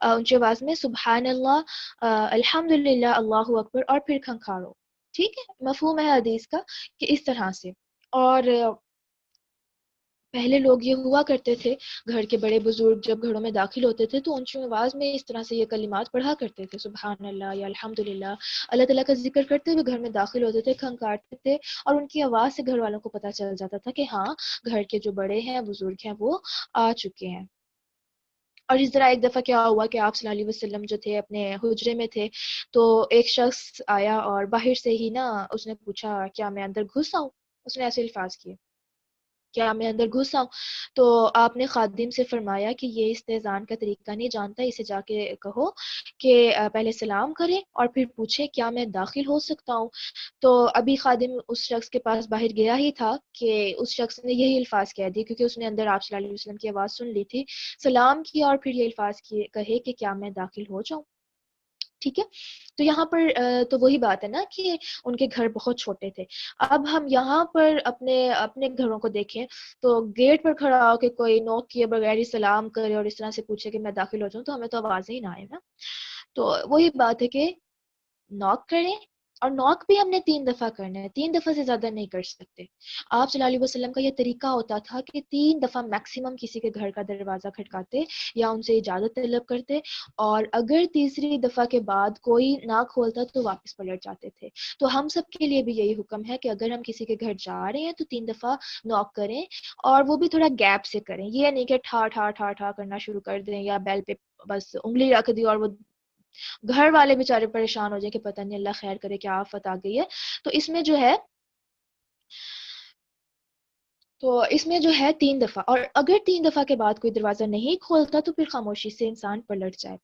اونچی آواز میں سبحان اللہ، الحمد للہ، اللہ اکبر، اور پھر کھنکھارو، ٹھیک ہے، مفہوم ہے حدیث کا کہ اس طرح سے۔ اور پہلے لوگ یہ ہوا کرتے تھے، گھر کے بڑے بزرگ جب گھروں میں داخل ہوتے تھے تو اونچی آواز میں اس طرح سے یہ کلمات پڑھا کرتے تھے، سبحان اللہ یا الحمد للہ، اللہ تعالیٰ کا ذکر کرتے ہوئے گھر میں داخل ہوتے تھے، کھنکارتے تھے، اور ان کی آواز سے گھر والوں کو پتہ چل جاتا تھا کہ ہاں گھر کے جو بڑے ہیں بزرگ ہیں وہ آ چکے ہیں۔ اور اس طرح ایک دفعہ کیا ہوا کہ آپ صلی اللہ علیہ وسلم جو تھے اپنے حجرے میں تھے تو ایک شخص آیا اور باہر سے ہی نا اس نے پوچھا کیا میں اندر گھس آؤں، اس نے ایسے الفاظ کیے کیا میں اندر گھس آؤں؟ تو آپ نے خادم سے فرمایا کہ یہ استئذان کا طریقہ نہیں جانتا، اسے جا کے کہو کہ پہلے سلام کرے اور پھر پوچھے کیا میں داخل ہو سکتا ہوں؟ تو ابھی خادم اس شخص کے پاس باہر گیا ہی تھا کہ اس شخص نے یہی الفاظ کہہ دیے، کیونکہ اس نے اندر آپ صلی اللہ علیہ وسلم کی آواز سن لی تھی، سلام کیا اور پھر یہ الفاظ کہے کہ کیا میں داخل ہو جاؤں، ٹھیک ہے۔ تو یہاں پر تو وہی بات ہے نا کہ ان کے گھر بہت چھوٹے تھے۔ اب ہم یہاں پر اپنے اپنے گھروں کو دیکھیں تو گیٹ پر کھڑا ہو کے کوئی نوک کیے بغیر ہی سلام کرے اور اس طرح سے پوچھے کہ میں داخل ہو جاؤں تو ہمیں تو آواز ہی نہ آئے نا۔ تو وہی بات ہے کہ نوک کریں، اور نوک بھی ہم نے 3 دفعہ کرنا ہے، 3 دفعہ سے زیادہ نہیں کر سکتے۔ آپ صلی اللہ علیہ وسلم کا یہ طریقہ ہوتا تھا کہ 3 دفعہ میکسیمم کسی کے گھر کا دروازہ کھٹکاتے یا ان سے اجازت طلب کرتے، اور اگر تیسری دفعہ کے بعد کوئی نہ کھولتا تو واپس پلٹ جاتے تھے۔ تو ہم سب کے لیے بھی یہی حکم ہے کہ اگر ہم کسی کے گھر جا رہے ہیں تو 3 دفعہ نوک کریں، اور وہ بھی تھوڑا گیپ سے کریں، یہ نہیں کہ ٹھا ٹھا ٹھا ٹھا کرنا شروع کر دیں یا بیل پہ بس انگلی رکھ دی اور وہ گھر والے بیچارے پریشان ہو جائیں کہ پتہ نہیں اللہ خیر کرے کیا آفت آ گئی ہے۔ تو اس میں جو ہے تو اس میں جو ہے 3 دفعہ، اور اگر 3 دفعہ کے بعد کوئی دروازہ نہیں کھولتا تو پھر خاموشی سے انسان پلٹ جائے،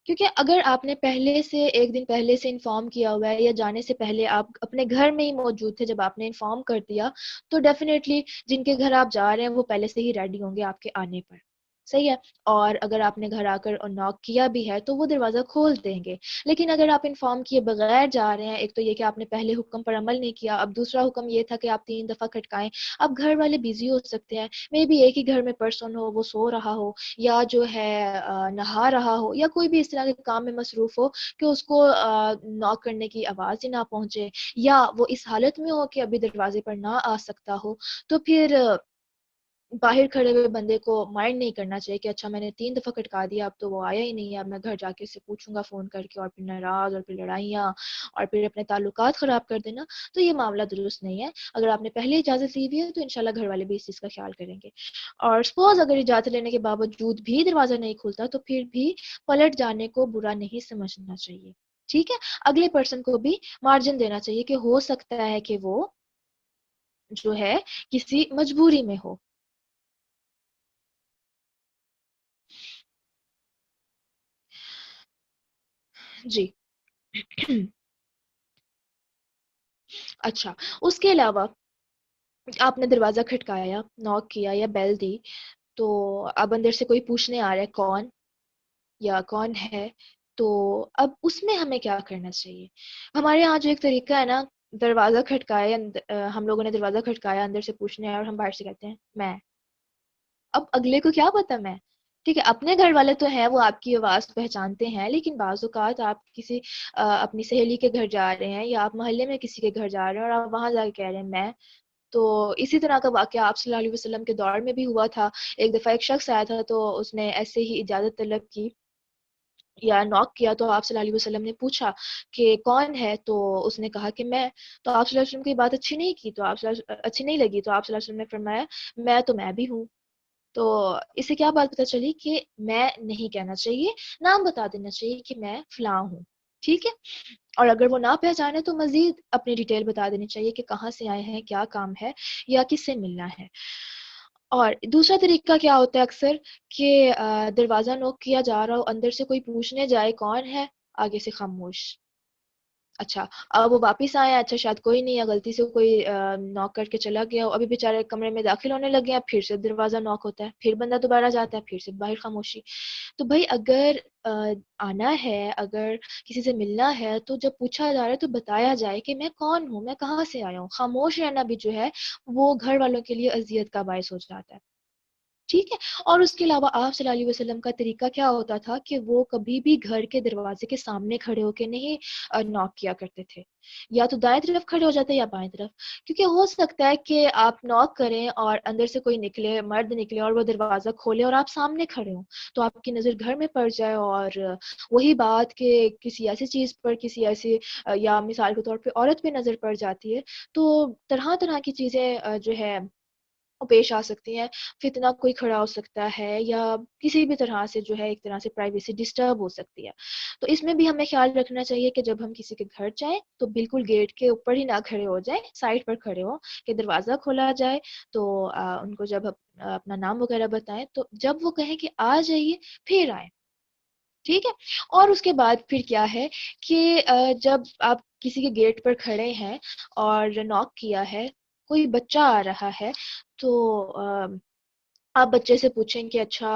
کیونکہ اگر آپ نے پہلے سے ایک دن پہلے سے انفارم کیا ہوا ہے یا جانے سے پہلے آپ اپنے گھر میں ہی موجود تھے جب آپ نے انفارم کر دیا، تو ڈیفینیٹلی جن کے گھر آپ جا رہے ہیں وہ پہلے سے ہی ریڈی ہوں گے آپ کے آنے پر، صحیح ہے. اور اگر آپ نے گھر آ کر ناک کیا بھی ہے تو وہ دروازہ کھول دیں گے. لیکن اگر آپ انفارم کیے بغیر جا رہے ہیں، ایک تو یہ کہ آپ نے پہلے حکم پر عمل نہیں کیا، اب دوسرا حکم یہ تھا کہ آپ 3 دفعہ کھٹکائیں. اب گھر والے بزی ہو سکتے ہیں، مے بی ایک ہی گھر میں پرسن ہو، وہ سو رہا ہو یا جو ہے نہا رہا ہو یا کوئی بھی اس طرح کے کام میں مصروف ہو کہ اس کو ناک کرنے کی آواز ہی نہ پہنچے، یا وہ اس حالت میں ہو کہ ابھی دروازے پر نہ آ سکتا ہو. تو پھر باہر کھڑے ہوئے بندے کو مائنڈ نہیں کرنا چاہیے کہ اچھا میں نے 3 دفعہ کھٹکا دیا، اب تو وہ آیا ہی نہیں ہے، اب میں گھر جا کے اس سے پوچھوں گا فون کر کے، اور پھر ناراض اور پھر لڑائیاں اور پھر اپنے تعلقات خراب کر دینا. تو یہ معاملہ درست نہیں ہے. اگر آپ نے پہلے اجازت لی ہوئی ہے تو انشاءاللہ گھر والے بھی اس چیز کا خیال کریں گے. اور سپوز اگر اجازت لینے کے باوجود بھی دروازہ نہیں کھلتا تو پھر بھی پلٹ جانے کو برا نہیں سمجھنا چاہیے. ٹھیک ہے. اگلے پرسن کو بھی مارجن دینا چاہیے کہ ہو سکتا ہے کہ وہ جو ہے کسی مجبوری میں ہو. جی. اچھا. اس کے علاوہ آپ نے دروازہ کھٹکایا، ناک کیا یا بیل دی، تو اب اندر سے کوئی پوچھنے آ رہا ہے کون یا کون ہے، تو اب اس میں ہمیں کیا کرنا چاہیے؟ ہمارے یہاں جو ایک طریقہ ہے نا، دروازہ کھٹکایا، ہم لوگوں نے دروازہ کھٹکایا، اندر سے پوچھنے آئے اور ہم باہر سے کہتے ہیں میں. اب اگلے کو کیا پتا میں. ٹھیک ہے، اپنے گھر والے تو ہیں وہ آپ کی آواز پہچانتے ہیں، لیکن بعض اوقات آپ کسی اپنی سہیلی کے گھر جا رہے ہیں یا آپ محلے میں کسی کے گھر جا رہے ہیں اور آپ وہاں جا کے کہہ رہے ہیں میں. تو اسی طرح کا واقعہ آپ صلی اللہ علیہ وسلم کے دور میں بھی ہوا تھا. ایک دفعہ ایک شخص آیا تھا تو اس نے ایسے ہی اجازت طلب کی یا ناک کیا، تو آپ صلی اللہ علیہ وسلم نے پوچھا کہ کون ہے، تو اس نے کہا کہ میں. تو آپ صلی اللہ علیہ وسلم کو یہ بات اچھی نہیں کی، تو اچھی نہیں لگی، تو آپ صلی اللہ علیہ وسلم نے فرمایا میں بھی ہوں. تو اس سے کیا بات پتہ چلی کہ میں نہیں کہنا چاہیے، نام بتا دینا چاہیے کہ میں فلاں ہوں. ٹھیک ہے. اور اگر وہ نہ پہچانے تو مزید اپنی ڈیٹیل بتا دینی چاہیے کہ کہاں سے آئے ہیں، کیا کام ہے یا کس سے ملنا ہے. اور دوسرا طریقہ کیا ہوتا ہے اکثر کہ دروازہ نوک کیا جا رہا ہو، اندر سے کوئی پوچھنے جائے کون ہے، آگے سے خاموش. اچھا. اب وہ واپس آئے ہیں، اچھا شاید کوئی نہیں ہے، غلطی سے کوئی ناک کر کے چلا گیا ہو، ابھی بیچارے کمرے میں داخل ہونے لگے ہیں، پھر سے دروازہ ناک ہوتا ہے، پھر بندہ دوبارہ جاتا ہے، پھر سے باہر خاموشی. تو بھائی اگر آنا ہے، اگر کسی سے ملنا ہے تو جب پوچھا جا رہا ہے تو بتایا جائے کہ میں کون ہوں، میں کہاں سے آیا ہوں. خاموش رہنا بھی جو ہے وہ گھر والوں کے لیے اذیت کا باعث ہو جاتا ہے. ٹھیک ہے. اور اس کے علاوہ آپ صلی اللہ علیہ وسلم کا طریقہ کیا ہوتا تھا کہ وہ کبھی بھی گھر کے دروازے کے سامنے کھڑے ہو کے نہیں ناک کیا کرتے تھے. یا تو دائیں طرف کھڑے ہو جاتے یا بائیں طرف، کیونکہ ہو سکتا ہے کہ آپ ناک کریں اور اندر سے کوئی نکلے، مرد نکلے اور وہ دروازہ کھولے اور آپ سامنے کھڑے ہوں، تو آپ کی نظر گھر میں پڑ جائے اور وہی بات کہ کسی ایسی چیز پر، کسی ایسی یا مثال کے طور پہ عورت پہ نظر پڑ جاتی ہے، تو طرح طرح کی چیزیں جو ہے پیش آ سکتی ہیں. فتنہ کوئی کھڑا ہو سکتا ہے یا کسی بھی طرح سے جو ہے ایک طرح سے پرائیویسی ڈسٹرب ہو سکتی ہے. تو اس میں بھی ہمیں خیال رکھنا چاہیے کہ جب ہم کسی کے گھر جائیں تو بالکل گیٹ کے اوپر ہی نہ کھڑے ہو جائیں، سائڈ پر کھڑے ہوں کہ دروازہ کھولا جائے تو ان کو جب اپنا نام وغیرہ بتائیں تو جب وہ کہیں کہ آ جائیے پھر آئیں. ٹھیک ہے. اور اس کے بعد پھر کیا ہے کہ جب آپ کسی کے گیٹ پر کھڑے ہیں اور ناک کیا ہے، کوئی بچہ آ رہا ہے، تو آپ بچے سے پوچھیں کہ اچھا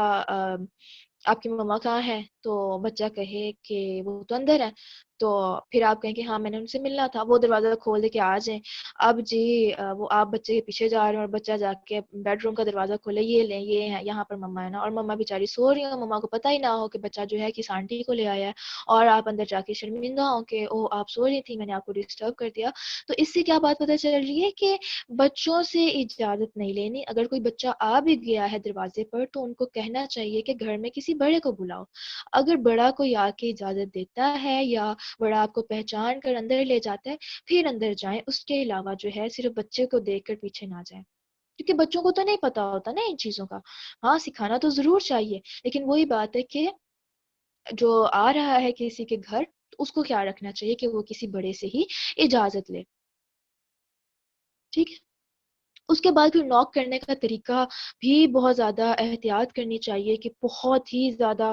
آپ کی مما کہاں ہے، تو بچہ کہے کہ وہ تو اندر ہے، تو پھر آپ کہیں کہ ہاں میں نے ان سے ملنا تھا، وہ دروازہ کھول دے کہ آ جائیں. اب جی وہ آپ بچے کے پیچھے جا رہے ہیں اور بچہ جا کے بیڈ روم کا دروازہ کھولے، یہ لیں یہ ہے یہاں پر مما ہے نا، اور مما بیچاری سو رہی ہیں، مما کو پتہ ہی نہ ہو کہ بچہ جو ہے کس آنٹی کو لے آیا ہے، اور آپ اندر جا کے شرمندہ ہوں کہ او آپ سو رہی تھی، میں نے آپ کو ڈسٹرب کر دیا. تو اس سے کیا بات پتہ چل رہی ہے کہ بچوں سے اجازت نہیں لینی. اگر کوئی بچہ آ بھی گیا ہے دروازے پر تو ان کو کہنا چاہیے کہ گھر میں کسی بڑے کو بلاؤ. اگر بڑا کوئی آ کے اجازت دیتا ہے یا بڑا آپ کو پہچان کر اندر لے جاتا ہے پھر اندر جائیں، اس کے علاوہ جو ہے صرف بچے کو دیکھ کر پیچھے نہ جائیں، کیونکہ بچوں کو تو نہیں پتا ہوتا نا ان چیزوں کا. ہاں سکھانا تو ضرور چاہیے، لیکن وہی بات ہے کہ جو آ رہا ہے کسی کے گھر تو اس کو کیا رکھنا چاہیے کہ وہ کسی بڑے سے ہی اجازت لے. ٹھیک ہے. اس کے بعد پھر ناک کرنے کا طریقہ بھی بہت زیادہ احتیاط کرنی چاہیے کہ بہت ہی زیادہ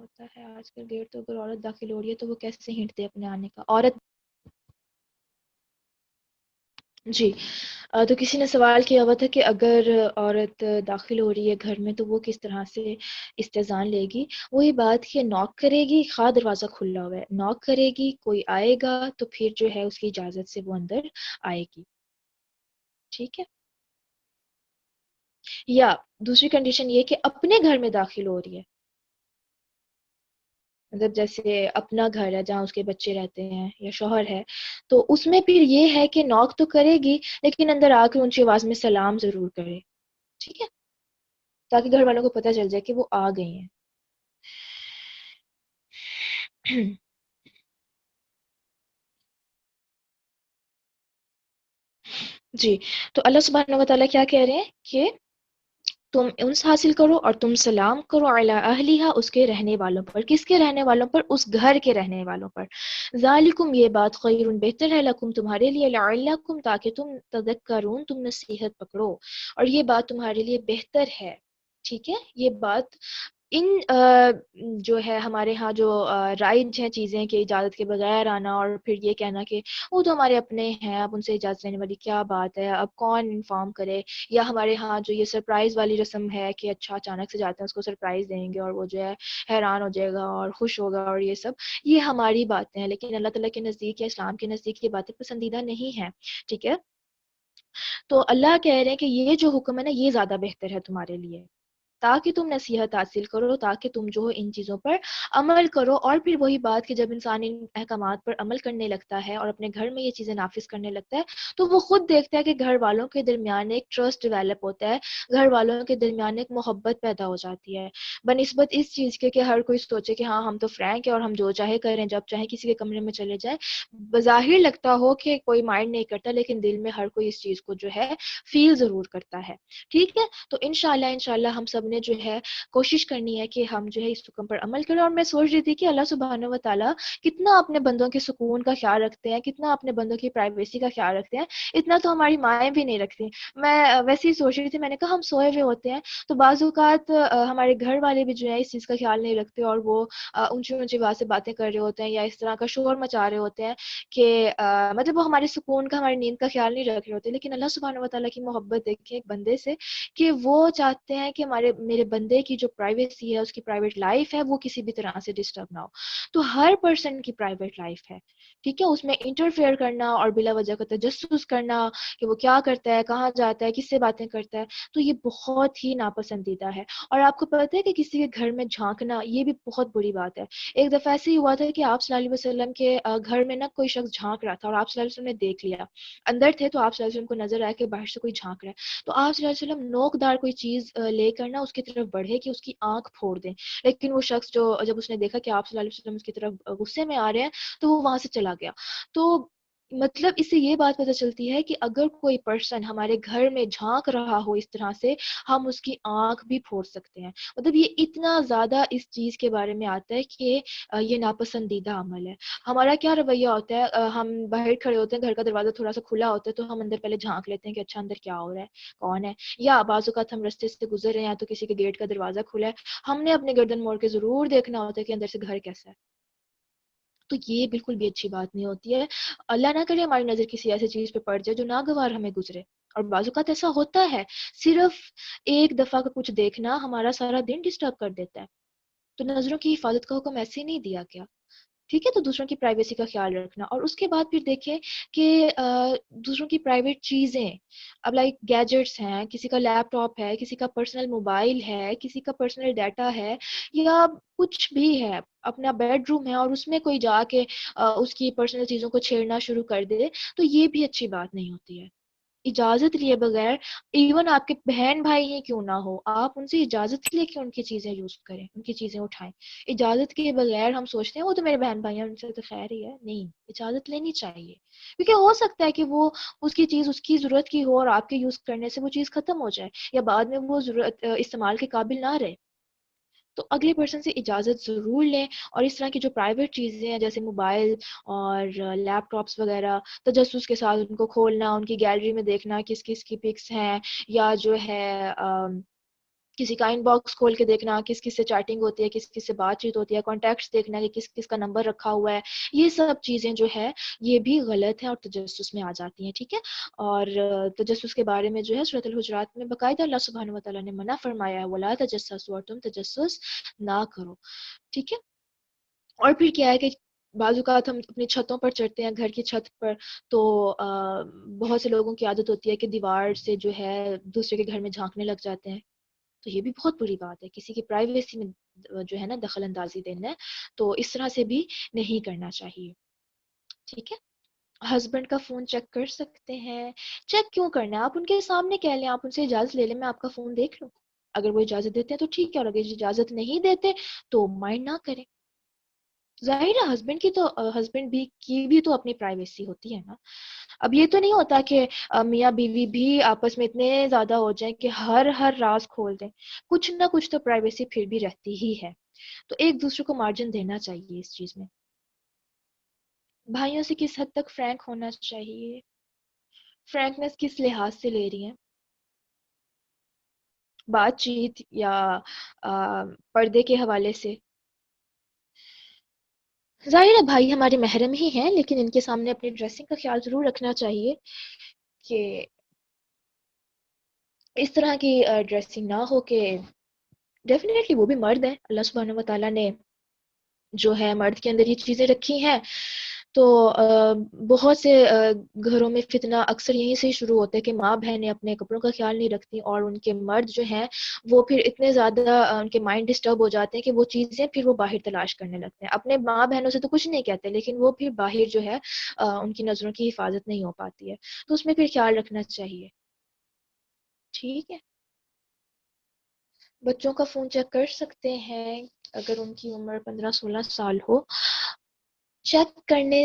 ہوتا ہے آج کل گیٹ تو اگر عورت داخل ہو رہی ہے تو وہ کیسے ہنٹ دے اپنے آنے کا؟ عورت جی تو کسی نے سوال کیا ہوا تھا کہ اگر عورت داخل ہو رہی ہے گھر میں تو وہ کس طرح سے استئذان لے گی. وہی بات کہ نوک کرے گی، خواہ دروازہ کھلا ہوا ہے، نوک کرے گی، کوئی آئے گا تو پھر جو ہے اس کی اجازت سے وہ اندر آئے گی. ٹھیک ہے. یا دوسری کنڈیشن یہ کہ اپنے گھر میں داخل ہو رہی ہے، مطلب جیسے اپنا گھر ہے جہاں اس کے بچے رہتے ہیں یا شوہر ہے، تو اس میں پھر یہ ہے کہ نوک تو کرے گی لیکن اندر آ کے اونچی آواز میں سلام ضرور کرے. ٹھیک ہے، تاکہ گھر والوں کو پتہ چل جائے کہ وہ آ گئی ہیں. جی. تو اللہ سبحانہ و تعالیٰ کیا کہہ رہے ہیں کہ تم انس حاصل کرو اور تم سلام کرو علی اہلیہا، اس کے رہنے والوں پر. کس کے رہنے والوں پر؟ اس گھر کے رہنے والوں پر. ذالکم، یہ بات خیر بہتر ہے، لکم تمہارے لیے، لعلکم تاکہ تم تذکرون تم نصیحت پکڑو، اور یہ بات تمہارے لیے بہتر ہے. ٹھیک ہے. یہ بات ان جو ہے ہمارے ہاں جو رائج ہیں چیزیں کہ اجازت کے بغیر آنا اور پھر یہ کہنا کہ وہ تو ہمارے اپنے ہیں، اب ان سے اجازت لینے والی کیا بات ہے، اب کون انفارم کرے. یا ہمارے ہاں جو یہ سرپرائز والی رسم ہے کہ اچھا اچانک سے جاتے ہیں اس کو سرپرائز دیں گے اور وہ جو ہے حیران ہو جائے گا اور خوش ہوگا، اور یہ سب یہ ہماری باتیں ہیں، لیکن اللہ تعالیٰ کے نزدیک یا اسلام کے نزدیک یہ باتیں پسندیدہ نہیں ہیں. ٹھیک ہے. تو اللہ کہہ رہے ہیں کہ یہ جو حکم ہے نا یہ زیادہ بہتر ہے تمہارے لیے، تاکہ تم نصیحت حاصل کرو، تاکہ تم جو ان چیزوں پر عمل کرو. اور پھر وہی بات کہ جب انسان ان احکامات پر عمل کرنے لگتا ہے اور اپنے گھر میں یہ چیزیں نافذ کرنے لگتا ہے تو وہ خود دیکھتا ہے کہ گھر والوں کے درمیان ایک ٹرسٹ ڈیولپ ہوتا ہے، گھر والوں کے درمیان ایک محبت پیدا ہو جاتی ہے، بنسبت اس چیز کے کہ ہر کوئی سوچے کہ ہاں ہم تو فرینک ہیں اور ہم جو چاہے کریں، جب چاہے کسی کے کمرے میں چلے جائیں. بظاہر لگتا ہو کہ کوئی مائنڈ نہیں کرتا لیکن دل میں ہر کوئی اس چیز کو جو ہے فیل ضرور کرتا ہے. ٹھیک ہے. تو انشاءاللہ ہم سب نے جو ہے کوشش کرنی ہے کہ ہم جو ہے اس حکم پر عمل کریں. اور میں سوچ رہی تھی کہ اللہ سبحانہ و تعالیٰ کتنا اپنے بندوں کے سکون کا خیال رکھتے ہیں، کتنا اپنے بندوں کی پرائیویسی کا خیال رکھتے ہیں. اتنا تو ہماری مائیں بھی نہیں رکھتی. میں ویسے ہی سوچ رہی تھی، میں نے کہا ہم سوئے ہوئے ہوتے ہیں تو بعض اوقات ہمارے گھر والے بھی جو ہے اس چیز کا خیال نہیں رکھتے اور وہ اونچی اونچی بات سے باتیں کر رہے ہوتے ہیں یا اس طرح کا شور مچا رہے ہوتے ہیں کہ مطلب وہ ہمارے سکون کا، ہماری نیند کا خیال نہیں رکھ رہے ہوتے. لیکن اللہ سبحانہ و تعالیٰ کی محبت دیکھیں ایک بندے سے کہ وہ چاہتے ہیں کہ میرے بندے کی جو پرائیویسی ہے، اس کی پرائیویٹ لائف ہے، وہ کسی بھی طرح سے ڈسٹرب نہ ہو. تو ہر پرسن کی پرائیویٹ لائف ہے. ٹھیک ہے. اس میں انٹرفیئر کرنا اور بلا وجہ کا تجسس کرنا کہ وہ کیا کرتا ہے، کہاں جاتا ہے، کس سے باتیں کرتا ہے، تو یہ بہت ہی ناپسندیدہ ہے. اور آپ کو پتہ ہے کہ کسی کے گھر میں جھانکنا یہ بھی بہت بری بات ہے. ایک دفعہ ایسے ہی ہوا تھا کہ آپ صلی اللہ علیہ وسلم کے گھر میں نا کوئی شخص جھانک رہا تھا اور آپ صلی اللہ علیہ وسلم نے دیکھ لیا. اندر تھے تو آپ صلی اللہ علیہ وسلم کو نظر آیا کہ باہر سے کوئی جھانک رہا ہے. تو آپ صلی اللہ علیہ وسلم نوک دار کوئی چیز لے کر نا اس کی طرف بڑھے کہ اس کی آنکھ پھوڑ دیں. لیکن وہ شخص جو جب اس نے دیکھا کہ آپ صلی اللہ علیہ وسلم اس کی طرف غصے میں آ رہے ہیں تو وہ وہاں سے چلا گیا. تو مطلب اس سے یہ بات پتہ چلتی ہے کہ اگر کوئی پرسن ہمارے گھر میں جھانک رہا ہو اس طرح سے، ہم اس کی آنکھ بھی پھوڑ سکتے ہیں. مطلب یہ اتنا زیادہ اس چیز کے بارے میں آتا ہے کہ یہ ناپسندیدہ عمل ہے. ہمارا کیا رویہ ہوتا ہے، ہم باہر کھڑے ہوتے ہیں، گھر کا دروازہ تھوڑا سا کھلا ہوتا ہے تو ہم اندر پہلے جھانک لیتے ہیں کہ اچھا اندر کیا ہو رہا ہے، کون ہے. یا بعض اوقات ہم رستے سے گزر رہے ہیں تو کسی کے گیٹ کا دروازہ کھلا ہے، ہم نے اپنے گردن موڑ کے ضرور دیکھنا ہوتا ہے کہ اندر سے گھر کیسا ہے. تو یہ بالکل بھی اچھی بات نہیں ہوتی ہے. اللہ نہ کرے ہماری نظر کسی ایسی چیز پہ پڑ جائے جو ناگوار ہمیں گزرے. اور بعض اوقات ایسا ہوتا ہے، صرف ایک دفعہ کا کچھ دیکھنا ہمارا سارا دن ڈسٹرب کر دیتا ہے. تو نظروں کی حفاظت کا حکم ایسے ہی نہیں دیا گیا. ٹھیک ہے. تو دوسروں کی پرائیویسی کا خیال رکھنا. اور اس کے بعد پھر دیکھیں کہ دوسروں کی پرائیویٹ چیزیں، اب لائک گیجٹس ہیں، کسی کا لیپ ٹاپ ہے، کسی کا پرسنل موبائل ہے، کسی کا پرسنل ڈیٹا ہے، یا کچھ بھی ہے، اپنا بیڈ روم ہے اور اس میں کوئی جا کے اس کی پرسنل چیزوں کو چھیڑنا شروع کر دے، تو یہ بھی اچھی بات نہیں ہوتی ہے. اجازت لیے بغیر، ایون آپ کے بہن بھائی ہی کیوں نہ ہو، آپ ان سے اجازت لے کے ان کی چیزیں یوز کریں، ان کی چیزیں اٹھائیں. اجازت کے بغیر ہم سوچتے ہیں وہ تو میرے بہن بھائی ہیں ان سے تو خیر ہی ہے. نہیں، اجازت لینی چاہیے. کیونکہ ہو سکتا ہے کہ وہ اس کی چیز اس کی ضرورت کی ہو اور آپ کے یوز کرنے سے وہ چیز ختم ہو جائے یا بعد میں وہ ضرورت استعمال کے قابل نہ رہے. تو اگلے پرسن سے اجازت ضرور لیں. اور اس طرح کی جو پرائیویٹ چیزیں ہیں جیسے موبائل اور لیپ ٹاپس وغیرہ، تجسس کے ساتھ ان کو کھولنا، ان کی گیلری میں دیکھنا کس کس کی پکس ہیں، یا جو ہے کسی کا ان باکس کھول کے دیکھنا، کس کس سے چیٹنگ ہوتی ہے، کس کس سے بات چیت ہوتی ہے، کانٹیکٹس دیکھنا کہ کس کس کا نمبر رکھا ہوا ہے، یہ سب چیزیں جو ہے یہ بھی غلط ہیں اور تجسس میں آ جاتی ہیں. ٹھیک ہے. اور تجسس کے بارے میں جو ہے سورۃ الحجرات میں باقاعدہ اللہ سبحانہ و تعالیٰ نے منع فرمایا ہے، وَلَا تَجَسَّسُوا، اور تم تجسس نہ کرو. ٹھیک ہے. اور پھر کیا ہے کہ بعض اوقات ہم اپنی چھتوں پر چڑھتے ہیں، گھر کی چھت پر، تو بہت سے لوگوں کی عادت ہوتی ہے کہ دیوار سے جو ہے دوسرے کے گھر میں جھانکنے لگ جاتے ہیں. تو یہ بھی بہت بری بات ہے، کسی کی پرائیویسی میں جو ہے نا دخل اندازی دینا ہے، تو اس طرح سے بھی نہیں کرنا چاہیے. ٹھیک ہے. ہسبینڈ کا فون چیک کر سکتے ہیں. چیک کیوں کرنا ہے؟ آپ ان کے سامنے کہہ لیں، آپ ان سے اجازت لے لیں، میں آپ کا فون دیکھ لوں. اگر وہ اجازت دیتے ہیں تو ٹھیک ہے، اور اگر اجازت نہیں دیتے تو مائنڈ نہ کریں. ظاہر ہے ہسبینڈ بھی کی بھی تو اپنی پرائیویسی ہوتی ہے نا. اب یہ تو نہیں ہوتا کہ میاں بیوی بھی آپس میں اتنے زیادہ ہو جائیں کہ ہر راز کھول دیں. کچھ نہ کچھ تو پرائیویسی پھر بھی رہتی ہی ہے، تو ایک دوسرے کو مارجن دینا چاہیے اس چیز میں. بھائیوں سے کس حد تک فرینک ہونا چاہیے؟ فرینکنس کس لحاظ سے لے رہی ہیں؟ بات چیت یا پردے کے حوالے سے؟ ظاہر ہے بھائی ہمارے محرم ہی ہیں، لیکن ان کے سامنے اپنی ڈریسنگ کا خیال ضرور رکھنا چاہیے کہ اس طرح کی ڈریسنگ نہ ہو کہ ڈیفینیٹلی وہ بھی مرد ہیں. اللہ سبحانہ و تعالیٰ نے جو ہے مرد کے اندر یہ چیزیں رکھی ہیں. تو بہت سے گھروں میں فتنہ اکثر یہیں سے ہی شروع ہوتا ہے کہ ماں بہنیں اپنے کپڑوں کا خیال نہیں رکھتی، اور ان کے مرد جو ہیں وہ پھر اتنے زیادہ ان کے مائنڈ ڈسٹرب ہو جاتے ہیں کہ وہ چیزیں پھر وہ باہر تلاش کرنے لگتے ہیں. اپنے ماں بہنوں سے تو کچھ نہیں کہتے، لیکن وہ پھر باہر جو ہے ان کی نظروں کی حفاظت نہیں ہو پاتی ہے. تو اس میں پھر خیال رکھنا چاہیے. ٹھیک ہے. بچوں کا فون چیک کر سکتے ہیں اگر ان کی عمر 15-16 سال ہو. چیک کرنے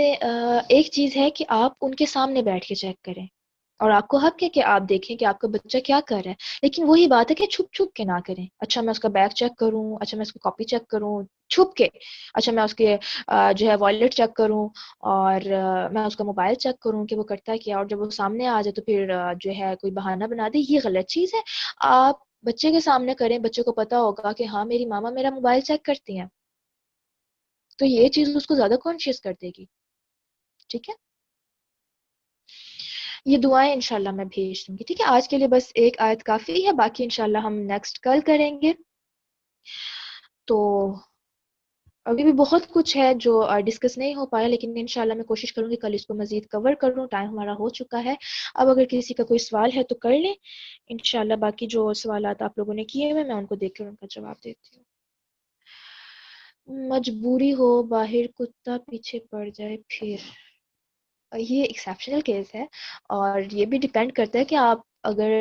ایک چیز ہے کہ آپ ان کے سامنے بیٹھ کے چیک کریں، اور آپ کو حق ہے کہ آپ دیکھیں کہ آپ کا بچہ کیا کر رہا ہے، لیکن وہی بات ہے کہ چھپ چھپ کے نہ کریں. اچھا میں اس کا بیگ چیک کروں، اچھا میں اس کی کاپی چیک کروں چھپ کے، اچھا میں اس کے جو ہے والیٹ چیک کروں، اور میں اس کا موبائل چیک کروں کہ وہ کرتا ہے کیا، اور جب وہ سامنے آ جائے تو پھر جو ہے کوئی بہانہ بنا دے. یہ غلط چیز ہے. آپ بچے کے سامنے کریں، بچے کو پتا ہوگا کہ ہاں میری ماما میرا موبائل چیک کرتی ہیں، تو یہ چیز اس کو زیادہ کانشیس کر دے گی. ٹھیک ہے. یہ دعائیں انشاءاللہ میں بھیج دوں گی. ٹھیک ہے. آج کے لیے بس ایک آیت کافی ہے، باقی انشاءاللہ ہم نیکسٹ کل کریں گے. تو ابھی بھی بہت کچھ ہے جو ڈسکس نہیں ہو پایا، لیکن انشاءاللہ میں کوشش کروں گی کل اس کو مزید کور کر لوں. ٹائم ہمارا ہو چکا ہے. اب اگر کسی کا کوئی سوال ہے تو کر لیں انشاءاللہ. باقی جو سوالات آپ لوگوں نے کیے ہوئے میں ان کو دیکھ کر ان کا جواب دیتی ہوں. مجبوری ہو باہر کتا پیچھے پڑ جائے پھر؟ یہ ایکسیپشنل کیس ہے، اور یہ بھی ڈیپینڈ کرتا ہے کہ آپ اگر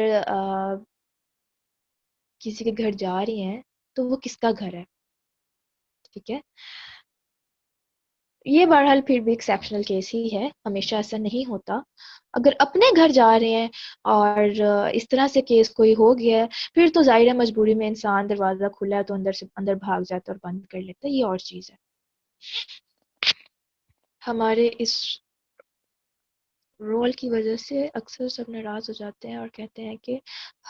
کسی کے گھر جا رہی ہیں تو وہ کس کا گھر ہے. ٹھیک ہے. یہ بہرحال پھر بھی ایکسیپشنل کیس ہی ہے، ہمیشہ ایسا نہیں ہوتا. اگر اپنے گھر جا رہے ہیں اور اس طرح سے کیس کوئی ہو گیا ہے، پھر تو ظاہر ہے مجبوری میں انسان دروازہ کھلا ہے تو اندر سے اندر بھاگ جاتا ہے اور بند کر لیتا ہے. یہ اور چیز ہے. ہمارے اس رول کی وجہ سے اکثر سب ناراض ہو جاتے ہیں اور کہتے ہیں کہ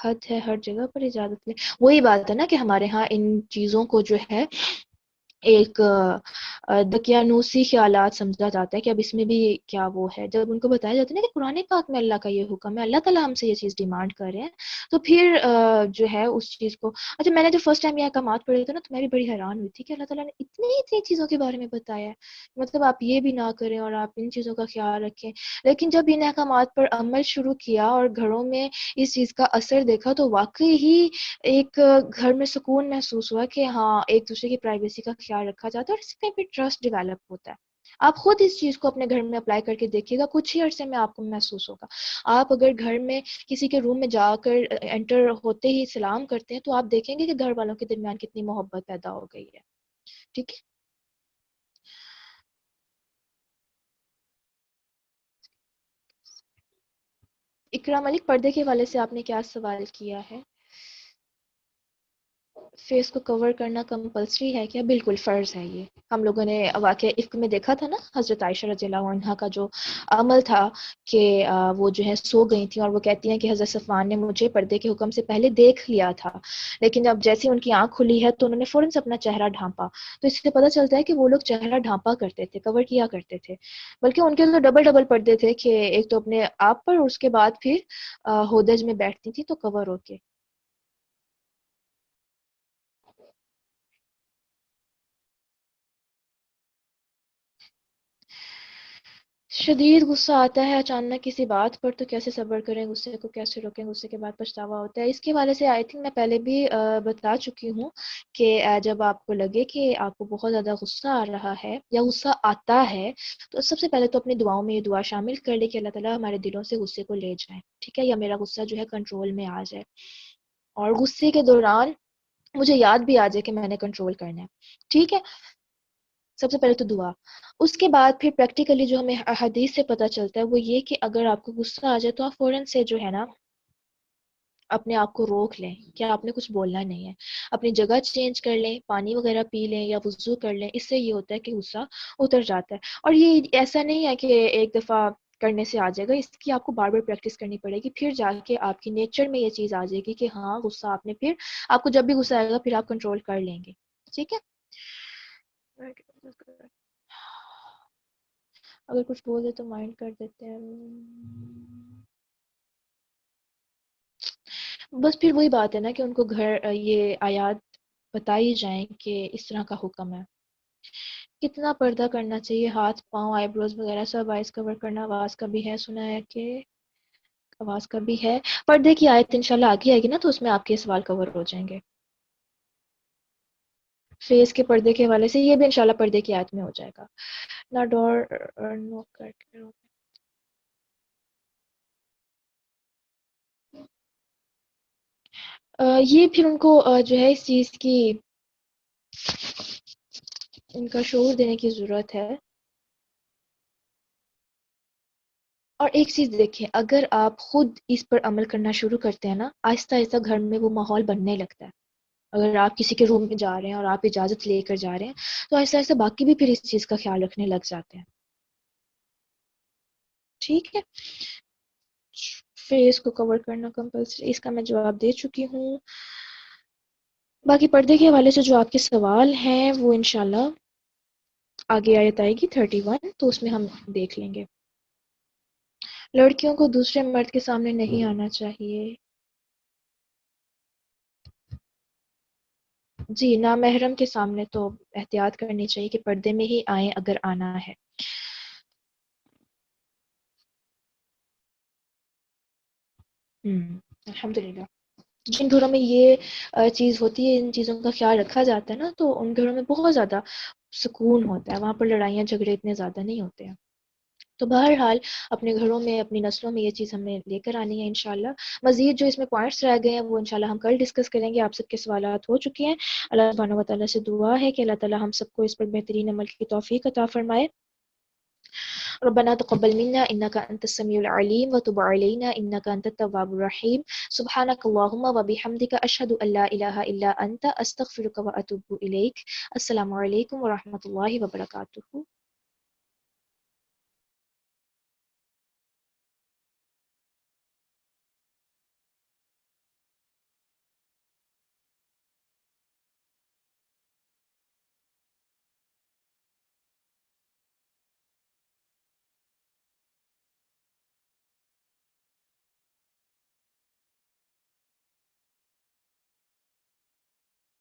حد ہے ہر جگہ پر اجازت لیں. وہی بات ہے نا کہ ہمارے ہاں ان چیزوں کو جو ہے ایک دقیانوسی خیالات سمجھا جاتا ہے کہ اب اس میں بھی کیا وہ ہے. جب ان کو بتایا جاتا ہے نا کہ قرآن پاک میں اللہ کا یہ حکم ہے، اللہ تعالیٰ ہم سے یہ چیز ڈیمانڈ کر رہے ہیں، تو پھر جو ہے اس چیز کو اچھا میں نے جو فرسٹ ٹائم یہ احکامات پڑھے تھے نا تو میں بھی بڑی حیران ہوئی تھی کہ اللہ تعالیٰ نے اتنی چیزوں کے بارے میں بتایا ہے. مطلب آپ یہ بھی نہ کریں اور آپ ان چیزوں کا خیال رکھیں. لیکن جب ان احکامات پر عمل شروع کیا اور گھروں میں اس چیز کا اثر دیکھا تو واقعی ہی ایک گھر میں سکون محسوس ہوا کہ ہاں ایک دوسرے کی پرائیویسی کا خیال رکھا جاتا ہے، اور اس میں بھی ٹرسٹ ڈیولپ ہوتا ہے. آپ خود اس چیز کو اپنے گھر میں اپلائی کر کے دیکھیے گا، کچھ ہی عرصے میں آپ کو محسوس ہوگا. آپ اگر گھر میں کسی کے روم میں جا کر انٹر ہوتے ہی سلام کرتے ہیں تو آپ دیکھیں گے کہ گھر والوں کے درمیان کتنی محبت پیدا ہو گئی ہے. ٹھیک ہے. اقرا ملک پردے کے حوالے سے آپ نے کیا سوال کیا ہے؟ فیس کو کور کرنا کمپلسری ہے کیا؟ بالکل فرض ہے یہ. ہم لوگوں نے واقعہ افک میں دیکھا تھا نا، حضرت عائشہ رضی اللہ عنہا کا جو عمل تھا کہ وہ جو ہے سو گئی تھیں اور وہ کہتی ہیں کہ حضرت صفوان نے مجھے پردے کے حکم سے پہلے دیکھ لیا تھا، لیکن اب جیسے ان کی آنکھ کھلی ہے تو انہوں نے فوراً سے اپنا چہرہ ڈھانپا. تو اس سے پتہ چلتا ہے کہ وہ لوگ چہرہ ڈھانپا کرتے تھے، کور کیا کرتے تھے، بلکہ ان کے تو ڈبل ڈبل پردے تھے کہ ایک تو اپنے آپ پر اور اس کے بعد پھر ہودج میں بیٹھتی تھی تو کور ہو کے. شدید غصہ آتا ہے اچانک کسی بات پر تو کیسے صبر کریں، غصے کو کیسے روکیں، غصے کے بعد پچھتاوا ہوتا ہے. اس کے حوالے سے آئی تھنک میں پہلے بھی بتا چکی ہوں کہ جب آپ کو لگے کہ آپ کو بہت زیادہ غصہ آ رہا ہے یا غصہ آتا ہے تو سب سے پہلے تو اپنی دعاؤں میں یہ دعا شامل کر لے کہ اللہ تعالیٰ ہمارے دلوں سے غصے کو لے جائے، ٹھیک ہے، یا میرا غصہ جو ہے کنٹرول میں آ جائے، اور غصے کے دوران مجھے یاد بھی آ جائے کہ میں نے کنٹرول کرنا ہے. ٹھیک ہے، سب سے پہلے تو دعا. اس کے بعد پھر پریکٹیکلی جو ہمیں حدیث سے پتہ چلتا ہے وہ یہ کہ اگر آپ کو غصہ آ جائے تو آپ فوراً سے جو ہے نا اپنے آپ کو روک لیں کہ آپ نے کچھ بولنا نہیں ہے، اپنی جگہ چینج کر لیں، پانی وغیرہ پی لیں یا وضو کر لیں. اس سے یہ ہوتا ہے کہ غصہ اتر جاتا ہے. اور یہ ایسا نہیں ہے کہ ایک دفعہ کرنے سے آ جائے گا، اس کی آپ کو بار بار پریکٹس کرنی پڑے گی، پھر جا کے آپ کی نیچر میں یہ چیز آ جائے گی کہ ہاں غصہ آپ نے پھر آپ کو جب بھی غصہ آئے گا پھر آپ کنٹرول کر لیں گے. ٹھیک ہے، اگر کچھ بول دے تو مائنڈ کر دیتے ہیں. بس پھر وہی بات ہے نا کہ ان کو گھر یہ آیات بتائی جائیں کہ اس طرح کا حکم ہے. کتنا پردہ کرنا چاہیے، ہاتھ پاؤں آئی بروز وغیرہ سب آئز کور کرنا آواز کا بھی ہے، سنا ہے کہ آواز کا بھی ہے. پردے کی آیت انشاءاللہ آگے آئے گی نا تو اس میں آپ کے سوال کور ہو جائیں گے. فیس کے پردے کے حوالے سے یہ بھی انشاءاللہ پردے کی آیت میں ہو جائے گا. نہ ڈور نو کر کے یہ پھر ان کو جو ہے اس چیز کی ان کا شعور دینے کی ضرورت ہے. اور ایک چیز دیکھیں، اگر آپ خود اس پر عمل کرنا شروع کرتے ہیں نا آہستہ آہستہ گھر میں وہ ماحول بننے لگتا ہے. اگر آپ کسی کے روم میں جا رہے ہیں اور آپ اجازت لے کر جا رہے ہیں تو آہستہ آہستہ باقی بھی پھر اس چیز کا خیال رکھنے لگ جاتے ہیں. ٹھیک ہے، فیس کو کور کرنا کمپلسری، اس کا میں جواب دے چکی ہوں. باقی پردے کے حوالے سے جو آپ کے سوال ہیں وہ انشاءاللہ آگے آیت آئے گی 31 تو اس میں ہم دیکھ لیں گے. لڑکیوں کو دوسرے مرد کے سامنے نہیں آنا چاہیے. جی نامحرم کے سامنے تو احتیاط کرنی چاہیے کہ پردے میں ہی آئیں اگر آنا ہے. الحمدللہ. جن گھروں میں یہ چیز ہوتی ہے، ان چیزوں کا خیال رکھا جاتا ہے نا تو ان گھروں میں بہت زیادہ سکون ہوتا ہے، وہاں پر لڑائیاں جھگڑے اتنے زیادہ نہیں ہوتے ہیں. تو بہرحال اپنے گھروں میں اپنی نسلوں میں یہ چیز ہمیں لے کر آنی ہے انشاءاللہ. مزید جو اس میں پوائنٹس رہ گئے ہیں وہ انشاءاللہ ہم کل ڈسکس کریں گے. آپ سب کے سوالات ہو چکے ہیں. اللہ سبحانہ و تعالیٰ سے دعا ہے کہ اللہ تعالیٰ ہم سب کو اس پر بہترین عمل کی توفیق عطا فرمائے. ربنا تقبل منا انك انت السميع العليم وتب علينا انك انت التواب الرحيم. سبحانك اللهم وبحمدك اشهد ان لا اله الا انت استغفرك واتوب اليك. السلام علیکم ورحمۃ اللہ وبرکاتہ.